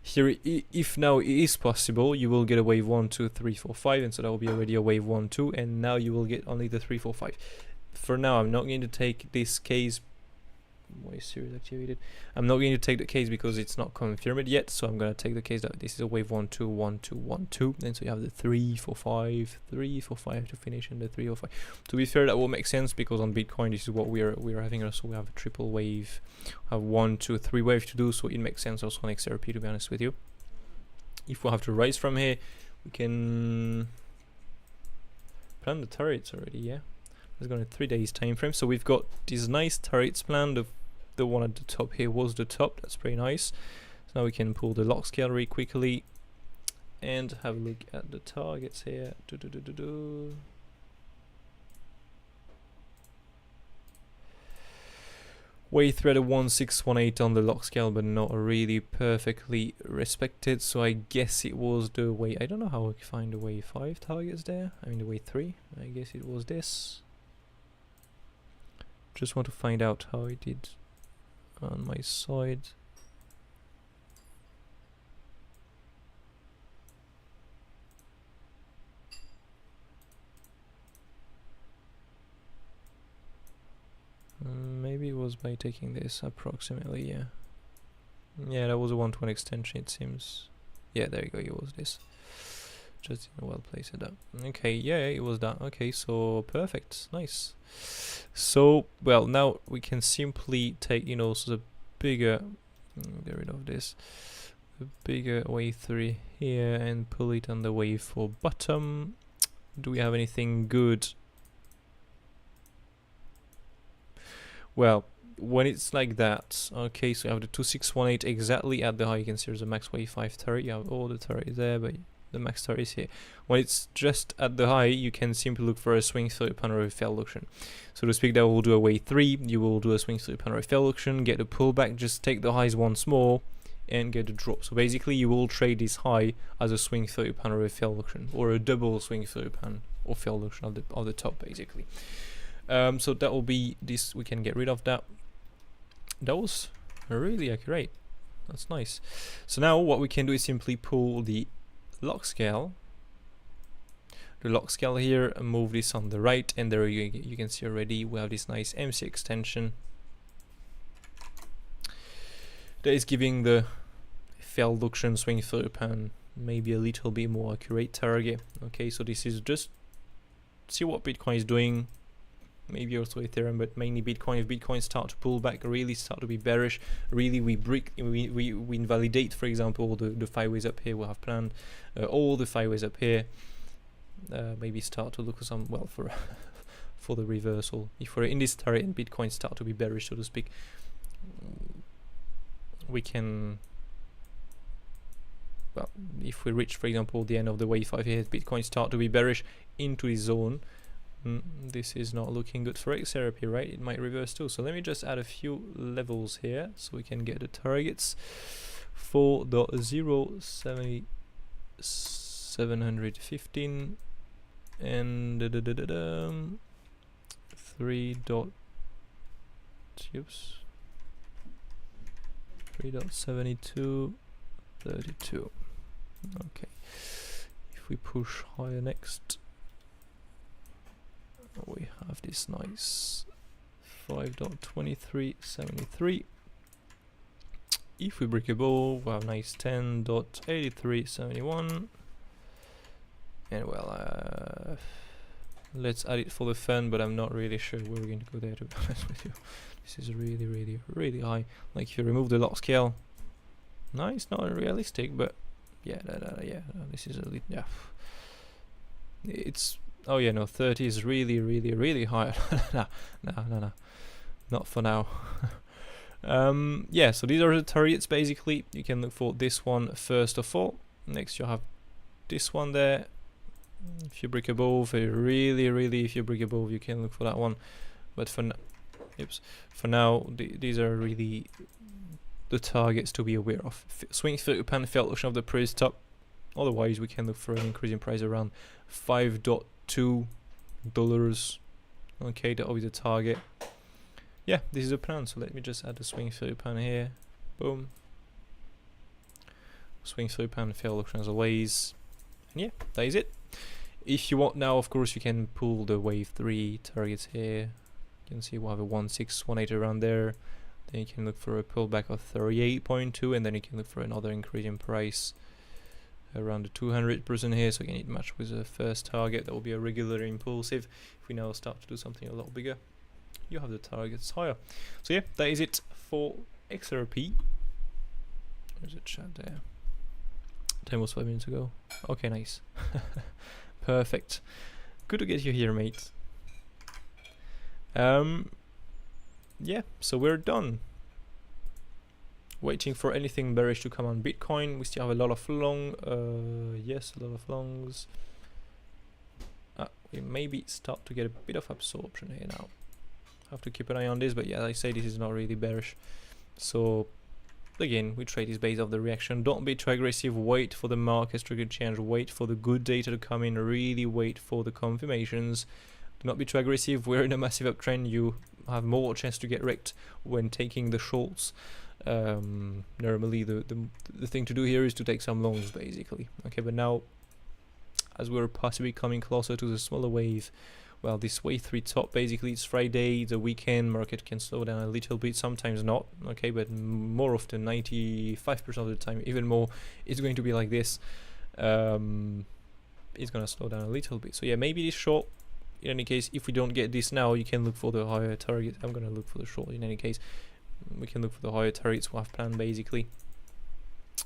here, if now it is possible, you will get a wave 1, 2, 3, 4, 5, and so that will be already a wave 1, 2, and now you will get only the 3, 4, 5. For now, I'm not going to take this case. Why is series activated? I'm not going to take the case because it's not confirmed yet, so I'm going to take the case that this is a wave 1, 2, 1, 2, 1, 2, and so you have the 3, 4, 5, 3, 4, 5 to finish, and the 3, 4, 5. To be fair, that will make sense because on Bitcoin, this is what we are having. Also, we have a triple wave, have 1, 2, 3 wave to do, so it makes sense also on XRP, to be honest with you. If we have to rise from here, we can plan the turrets already. Yeah, let's go in a 3 days time frame. So we've got these nice turrets planned. The one at the top here was the top. That's pretty nice. So now we can pull the lock scale really quickly and have a look at the targets here. Way thread of 1618 on the lock scale, but not really perfectly respected. So I guess it was the way. I don't know how I can find the wave 5 targets there. I mean the wave 3. I guess it was this. Just want to find out how it did on my side. Maybe it was by taking this approximately, yeah. Yeah, that was a 1-to-1 extension, it seems. Yeah, there you go, it was this. Just in a well placed that. Okay, yeah, it was that. Okay, so perfect, nice. So, well, now we can simply take, you know, so the bigger, get rid of this, the bigger wave 3 here and pull it on the wave 4 bottom. Do we have anything good? Well, when it's like that, okay, so you have the 2618 exactly at the high. You can see there's a max wave 5 turret. You have all the turret there, but the max turret is here. When it's just at the high, you can simply look for a swing through panoramic failed auction. So to speak, that will do a wave 3. You will do a swing through panoramic failed auction, get a pullback, just take the highs once more, and get a drop. So basically, you will trade this high as a swing through panoramic failed auction, or a double swing through pan or failed auction of the top, basically. So that will be this. We can get rid of that. That was really accurate. That's nice. So now what we can do is simply pull the lock scale. The lock scale here, and move this on the right, and there you can see already we have this nice MC extension that is giving the failed auction swing through pan maybe a little bit more accurate target. Okay, so this is just see what Bitcoin is doing. Maybe also Ethereum, but mainly Bitcoin. If Bitcoin start to pull back, really start to be bearish, really we invalidate, for example, the 5 ways up here we have planned, all the 5 ways up here, maybe start to look for some, well, for for the reversal. If we're in this turret and Bitcoin start to be bearish, so to speak, we can, well, if we reach, for example, the end of the wave 5 here, Bitcoin start to be bearish into this zone. This is not looking good for XRP, right? It might reverse too. So let me just add a few levels here so we can get the targets. 4.07715 and 3.7232. Okay. If we push higher next, we have this nice 5.2373. If we break a ball, we have nice 10.8371. And well, let's add it for the fun, but I'm not really sure we're going to go there, to be honest with you. This is really, really, really high. Like if you remove the lot scale, no, it's not realistic, but yeah, this is a little, yeah. It's, oh yeah, no, 30 is really, really, really high. No, not for now. Yeah, so these are the targets basically. You can look for this one first of all. Next you have this one there. If you break above, really, if you break above, you can look for that one. But for now, these are really the targets to be aware of. Swing £30 failed auction of the previous top. Otherwise, we can look for an increase in price around $5.2. Okay, that will be the target. Yeah, this is a plan. So let me just add the swing £30 here. Boom. Swing £30 failed auction as always. And yeah, that is it. If you want now, of course, you can pull the wave 3 targets here. You can see we'll have a 1618 around there. Then you can look for a pullback of 38.2, and then you can look for another increase in price around the 200% here. So again, it match with the first target. That will be a regular impulsive. If we now start to do something a lot bigger, you have the targets higher. So yeah, that is it for XRP. There's a chat there. Time was 5 minutes ago. Okay, nice. Perfect. Good to get you here, mate. Yeah, so we're done. Waiting for anything bearish to come on Bitcoin. We still have a lot of long. Yes, a lot of longs. We maybe start to get a bit of absorption here now. Have to keep an eye on this, but yeah, as I say, this is not really bearish. So again, we trade this based off the reaction. Don't be too aggressive. Wait for the markets to change. Wait for the good data to come in. Really wait for the confirmations. Do not be too aggressive. We're in a massive uptrend. You have more chance to get wrecked when taking the shorts. Normally the thing to do here is to take some longs basically. Okay, but now as we're possibly coming closer to the smaller wave, well, this wave 3 top, basically it's Friday, the weekend, market can slow down a little bit, sometimes not, okay, but more often, 95% of the time, even more, it's going to be like this. It's gonna slow down a little bit. So yeah, maybe this short, in any case, if we don't get this now, you can look for the higher target. I'm gonna look for the short in any case. We can look for the higher targets we have planned basically.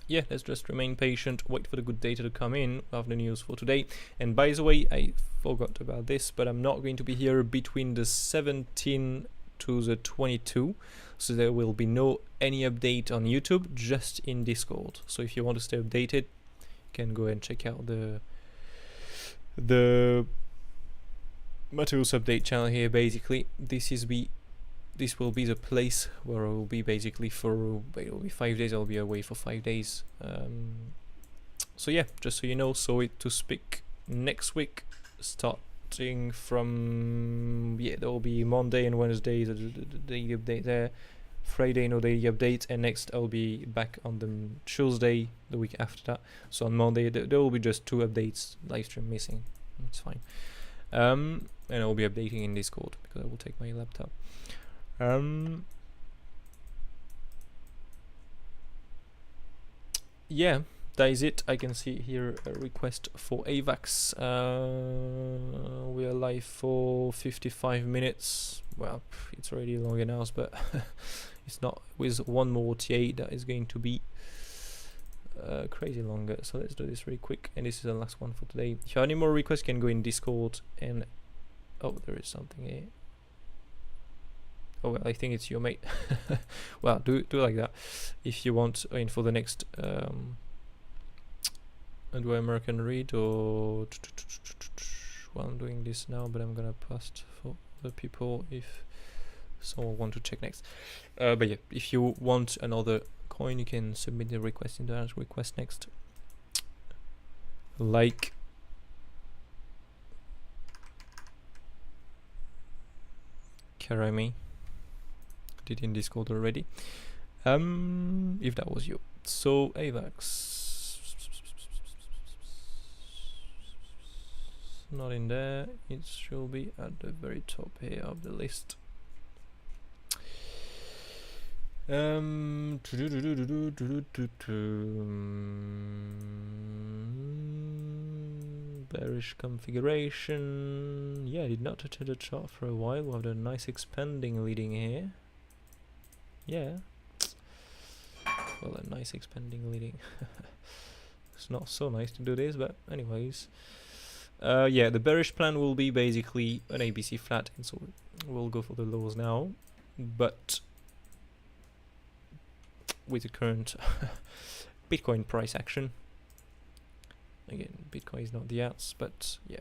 Yeah, let's just remain patient, wait for the good data to come in. We'll have the news for today. And by the way, I forgot about this, but I'm not going to be here between the 17 to the 22, so there will be no any update on YouTube, just in Discord. So if you want to stay updated, you can go and check out the Mateus update channel here. Basically, this will be the place where I will be basically for, it will be 5 days, I'll be away for 5 days. So yeah, just so you know, so to speak, next week, starting from, yeah, there will be Monday and Wednesday, the daily update there. Friday, no daily update, and next I'll be back on the Tuesday, the week after that. So on Monday, there will be just 2 updates, live stream missing, it's fine. And I'll be updating in Discord, because I will take my laptop. Yeah, that is it. I can see here a request for AVAX. We are live for 55 minutes. Well, it's already long enough, but it's not. With one more TA, that is going to be crazy longer. So let's do this really quick, and this is the last one for today. If you have any more requests, you can go in Discord and there is something here. Oh, well, I think it's your mate. Well, do like that if you want. I mean, for the next do American read or well, I'm doing this now, but I'm gonna post for the people if someone want to check next. But yeah, if you want another coin, you can submit the request in the request next. Like. Karami. Did in Discord already. If that was you. So AVAX. Not in there. It should be at the very top here of the list. bearish configuration. Yeah, did not touch the chart for a while. We have a nice expanding leading here. Yeah. Well, a nice expanding leading. It's not so nice to do this, but anyways. Yeah, the bearish plan will be basically an ABC flat, and so we'll go for the lows now. But with the current Bitcoin price action, again, Bitcoin is not the outs, but yeah.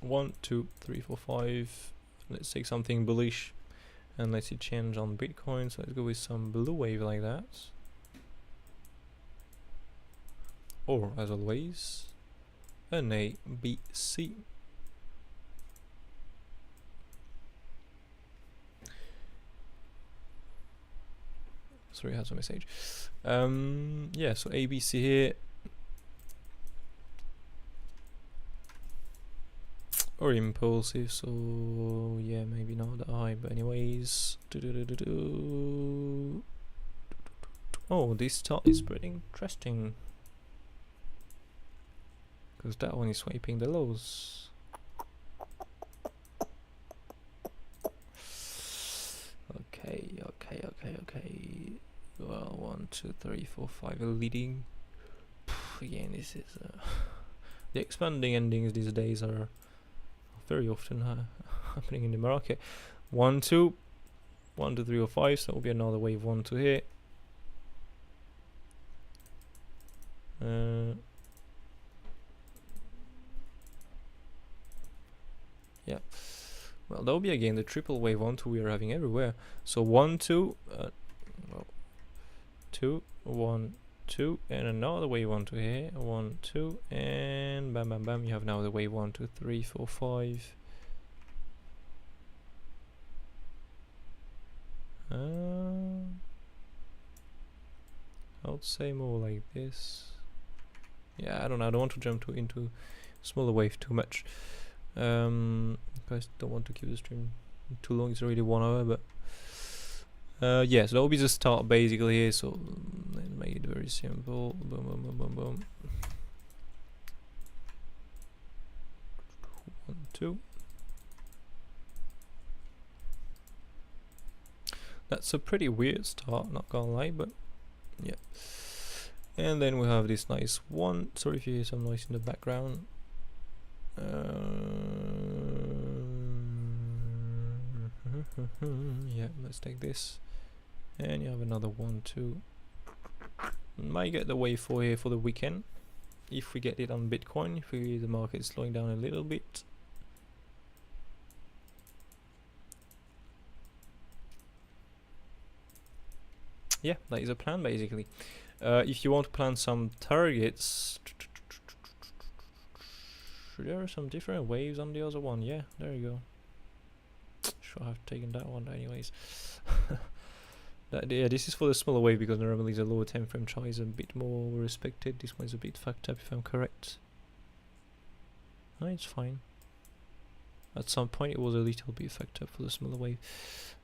1, 2, 3, 4, 5. Let's take something bullish, and let's see change on Bitcoin. So let's go with some blue wave like that. Or as always, an ABC. Sorry, I had some message. Yeah, so ABC here. Or impulsive, so yeah, maybe not that high, but anyways. Oh, this chart is pretty interesting, because that one is swiping the lows. Okay. Well, 1, 2, 3, 4, 5 leading. Again, this is the expanding endings these days are very often happening in the market. 1, 2, 1, 2, 3, or 5. So that will be another wave 1, 2 here. Yeah. Well, that will be again the triple wave 1, 2 we are having everywhere. So 1, 2, well, 2, 1, 2, and another wave 1, 2 here. 1, 2, and bam, bam, bam. You have now the wave 1, 2, 3, 4, 5. I would say more like this. Yeah, I don't know. I don't want to jump into smaller wave too much. Guys, don't want to keep the stream too long. It's already 1 hour, but yeah, so that will be the start basically here. So let's make it very simple. Boom, boom, boom, boom, boom. 1, 2. That's a pretty weird start, not gonna lie, but yeah. And then we have this nice one. Sorry if you hear some noise in the background. Yeah, let's take this. And you have another 1, 2. Might get the wave 4 here for the weekend, if we get it on Bitcoin, if the market is slowing down a little bit. Yeah, that is a plan basically. If you want to plan some targets, there are some different waves on the other one. Yeah, there you go. Should have taken that one anyways. Yeah, this is for the smaller wave, because normally the lower time frame chart is a bit more respected. This one's a bit fucked up if I'm correct. No, it's fine. At some point it was a little bit fucked up for the smaller wave.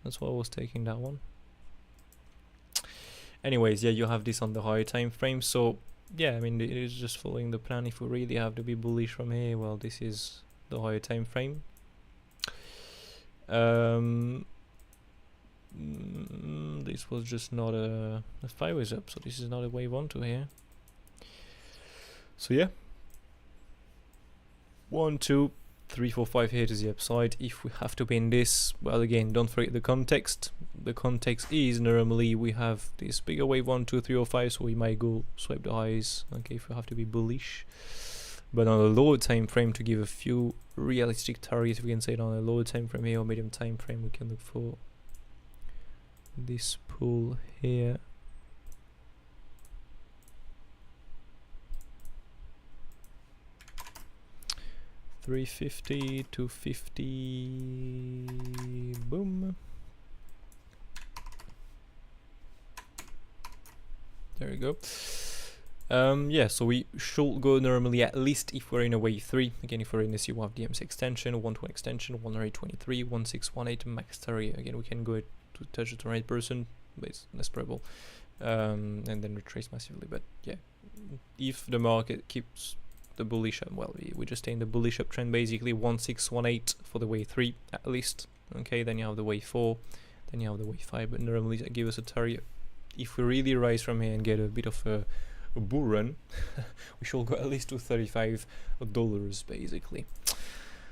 That's why I was taking that one. Anyways, yeah, you have this on the higher time frame. So yeah, I mean, it is just following the plan. If we really have to be bullish from here, well, this is the higher time frame. This was just not a 5 ways up, so this is not a wave 1 to here. So yeah, 1, 2, 3, 4, 5 here to the upside. If we have to be in this, well, again, don't forget the context. The context is normally we have this bigger wave 1, 2, 3, or 5, so we might go swipe the highs. Okay, if we have to be bullish, but on a lower time frame, to give a few realistic targets, we can say it on a lower time frame here or medium time frame, we can look for this pool here. $350, $250, boom. There we go. Yeah, so we should go normally, at least if we're in a wave 3. Again, if we're in this, you have DMC extension, 1-to-1 extension, 10823, 1618 max target. Again, we can go to touch the right person, but it's less probable. And then retrace massively. But yeah, if the market keeps the bullish, well, we just stay in the bullish uptrend basically. 1618 for the wave 3 at least. Okay, then you have the wave 4, then you have the wave 5, but normally that gives us a target. If we really rise from here and get a bit of a bull run, we should go at least to $35 basically.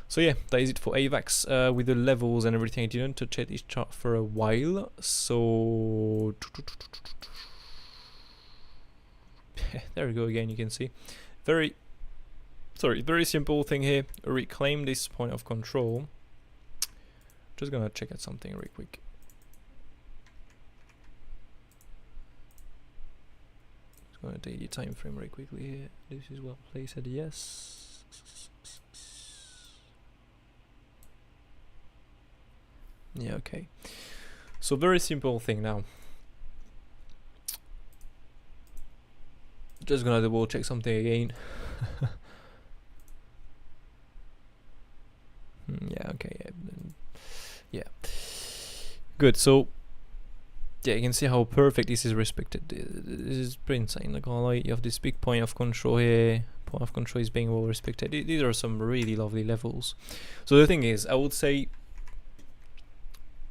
So yeah, that is it for AVAX with the levels and everything. I didn't touch this chart for a while, so there we go again. You can see very simple thing here. Reclaim this point of control. Just gonna check out something real quick. Just gonna take the time frame very quickly here. This is well placed. Yes. Yeah, okay. So very simple thing now. Just gonna double check something again. Yeah, okay, yeah. Good, so yeah, you can see how perfect this is respected. This is pretty insane, like all right, you have this big point of control here. Point of control is being well respected. These are some really lovely levels. So the thing is, I would say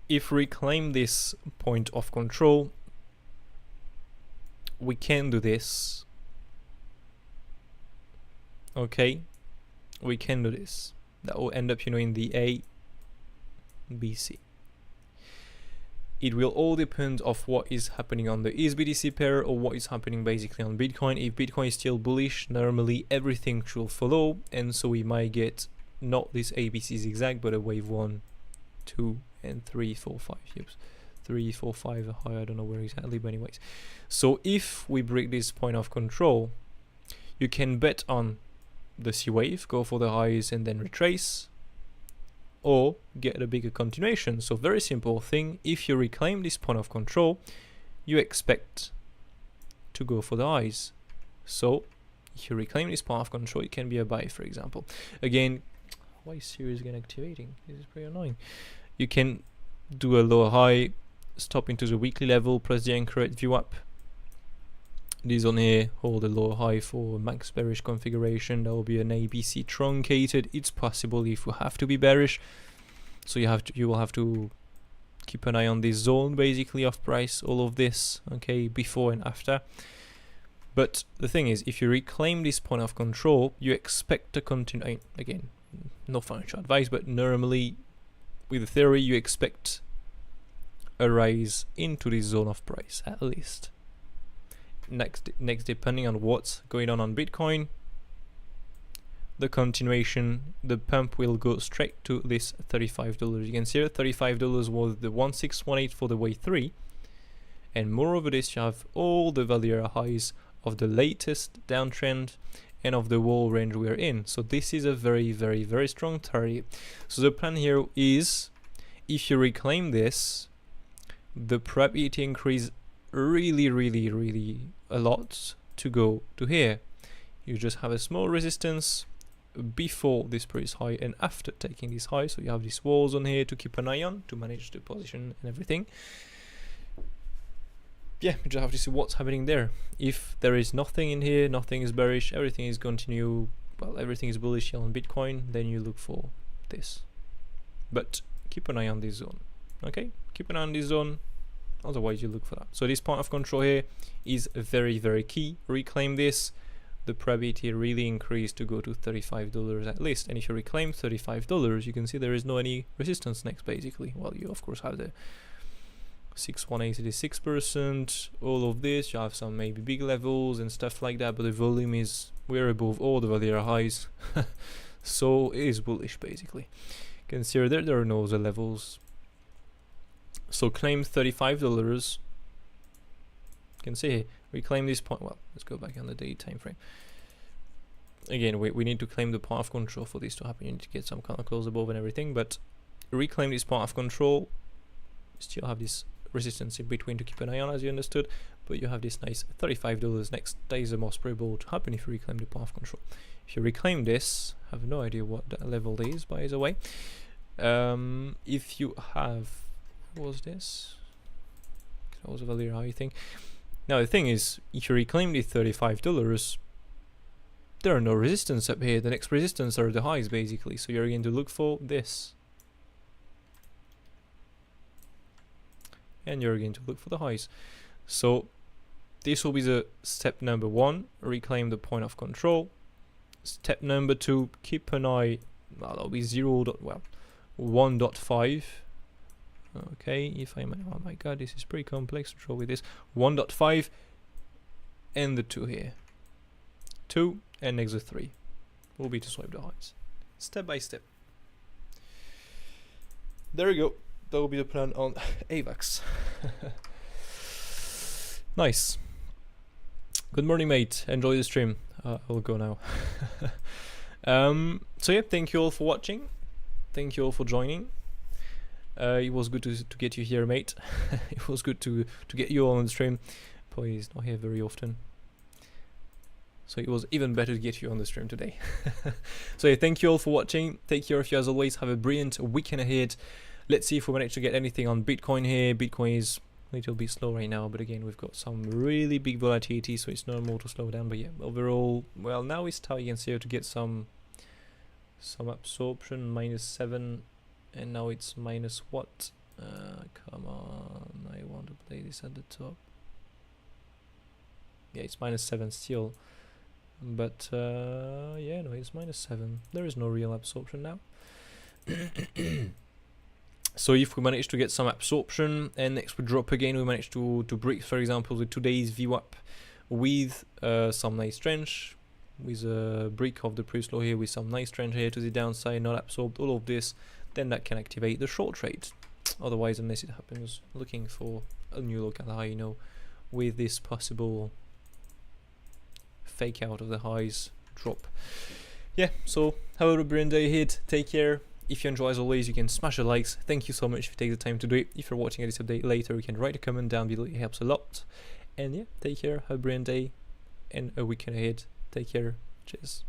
if we claim this point of control, we can do this. Okay, we can do this. That will end up, you know, in the A, B, C. It will all depend of what is happening on the ETHBTC pair or what is happening basically on Bitcoin. If Bitcoin is still bullish, normally everything should follow, and so we might get not this ABC zigzag, but a wave 1, 2, and 3, 4, 5. Yep. 3, 4, 5 high. I don't know where exactly, but anyways. So if we break this point of control, you can bet on the C wave, go for the highs and then retrace, or get a bigger continuation. So very simple thing. If you reclaim this point of control, you expect to go for the highs. So if you reclaim this point of control, it can be a buy, for example. Again, why is series again activating? This is pretty annoying. You can do a lower high, stop into the weekly level, plus the anchor at view up. This on here, hold a lower high for max bearish configuration. That will be an ABC truncated. It's possible if you have to be bearish, so you will have to keep an eye on this zone basically of price, all of this, okay, before and after. But the thing is, if you reclaim this point of control, you expect to continue. Again, no financial advice, but normally with the theory, you expect a rise into this zone of price at least. Next, depending on what's going on Bitcoin, the continuation, the pump will go straight to this $35. You can see that $35 was the 1618 for the wave 3, and moreover this, you have all the value highs of the latest downtrend and of the wall range we're in. So this is a very strong target. So the plan here is, if you reclaim this, the probability increase really a lot to go to here. You just have a small resistance before this previous high and after taking this high. So you have these walls on here to keep an eye on, to manage the position and everything. Yeah, you just have to see what's happening there. If there is nothing in here, nothing is bearish, everything is continue, well, everything is bullish on Bitcoin, then you look for this. But keep an eye on this zone. Okay, keep an eye on this zone, otherwise you look for that. So this point of control here is very key. Reclaim this, the probability really increased to go to $35 at least. And if you reclaim $35, you can see there is no any resistance next basically. Well, you of course have the 61886%, all of this, you have some maybe big levels and stuff like that, but the volume is we're above all the value highs. So it is bullish basically. Consider there are no other levels. So claim $35. You can see here, we claim this point. Well, let's go back on the daily time frame. Again, we need to claim the point of control for this to happen. You need to get some kind of close above and everything, but reclaim this point of control. Still have this resistance in between to keep an eye on, as you understood, but you have this nice $35 next. That is the most probable to happen if you reclaim the point of control. If you reclaim this, I have no idea what that level is, by the way. If you have, what was this? That was a value high thing. Now the thing is, if you reclaim the $35, there are no resistance up here. The next resistance are the highs basically, so you're going to look for this, and you're going to look for the highs. So this will be the step number 1, reclaim the point of control. Step number 2, keep an eye, well, that'll be 1.5. Okay, if I may, oh my god, this is pretty complex to draw with this. 1.5 and the 2 here. 2 and next the 3 will be to swipe the highs. Step by step. There you go. That will be the plan on AVAX. Nice. Good morning, mate. Enjoy the stream. I'll go now. So yeah, thank you all for watching. Thank you all for joining. It was good to get you here, mate. It was good to get you all on the stream. Probably he's not here very often, so it was even better to get you on the stream today. So yeah, thank you all for watching. Take care of you as always. Have a brilliant weekend ahead. Let's see if we manage to get anything on Bitcoin here. Bitcoin is a little bit slow right now, but again, we've got some really big volatility, so it's normal to slow down. But yeah, overall, well, now it's how you can see how to get some absorption, -7, and now it's minus what? Come on, I want to play this at the top. Yeah, it's -7 still, but yeah, no, it's -7. There is no real absorption now. So if we manage to get some absorption and next we drop again, we manage to break, for example, the today's VWAP with some nice trend, with a break of the previous low here, with some nice trend here to the downside, not absorbed, all of this, then that can activate the short trade. Otherwise, unless it happens, looking for a new local high, you know, with this possible fake out of the highs drop. Yeah, so have a brilliant day ahead. Take care. If you enjoy, as always, you can smash the likes. Thank you so much if you take the time to do it. If you're watching this update later, you can write a comment down below. It helps a lot. And yeah, take care. Have a brilliant day and a weekend ahead. Take care. Cheers.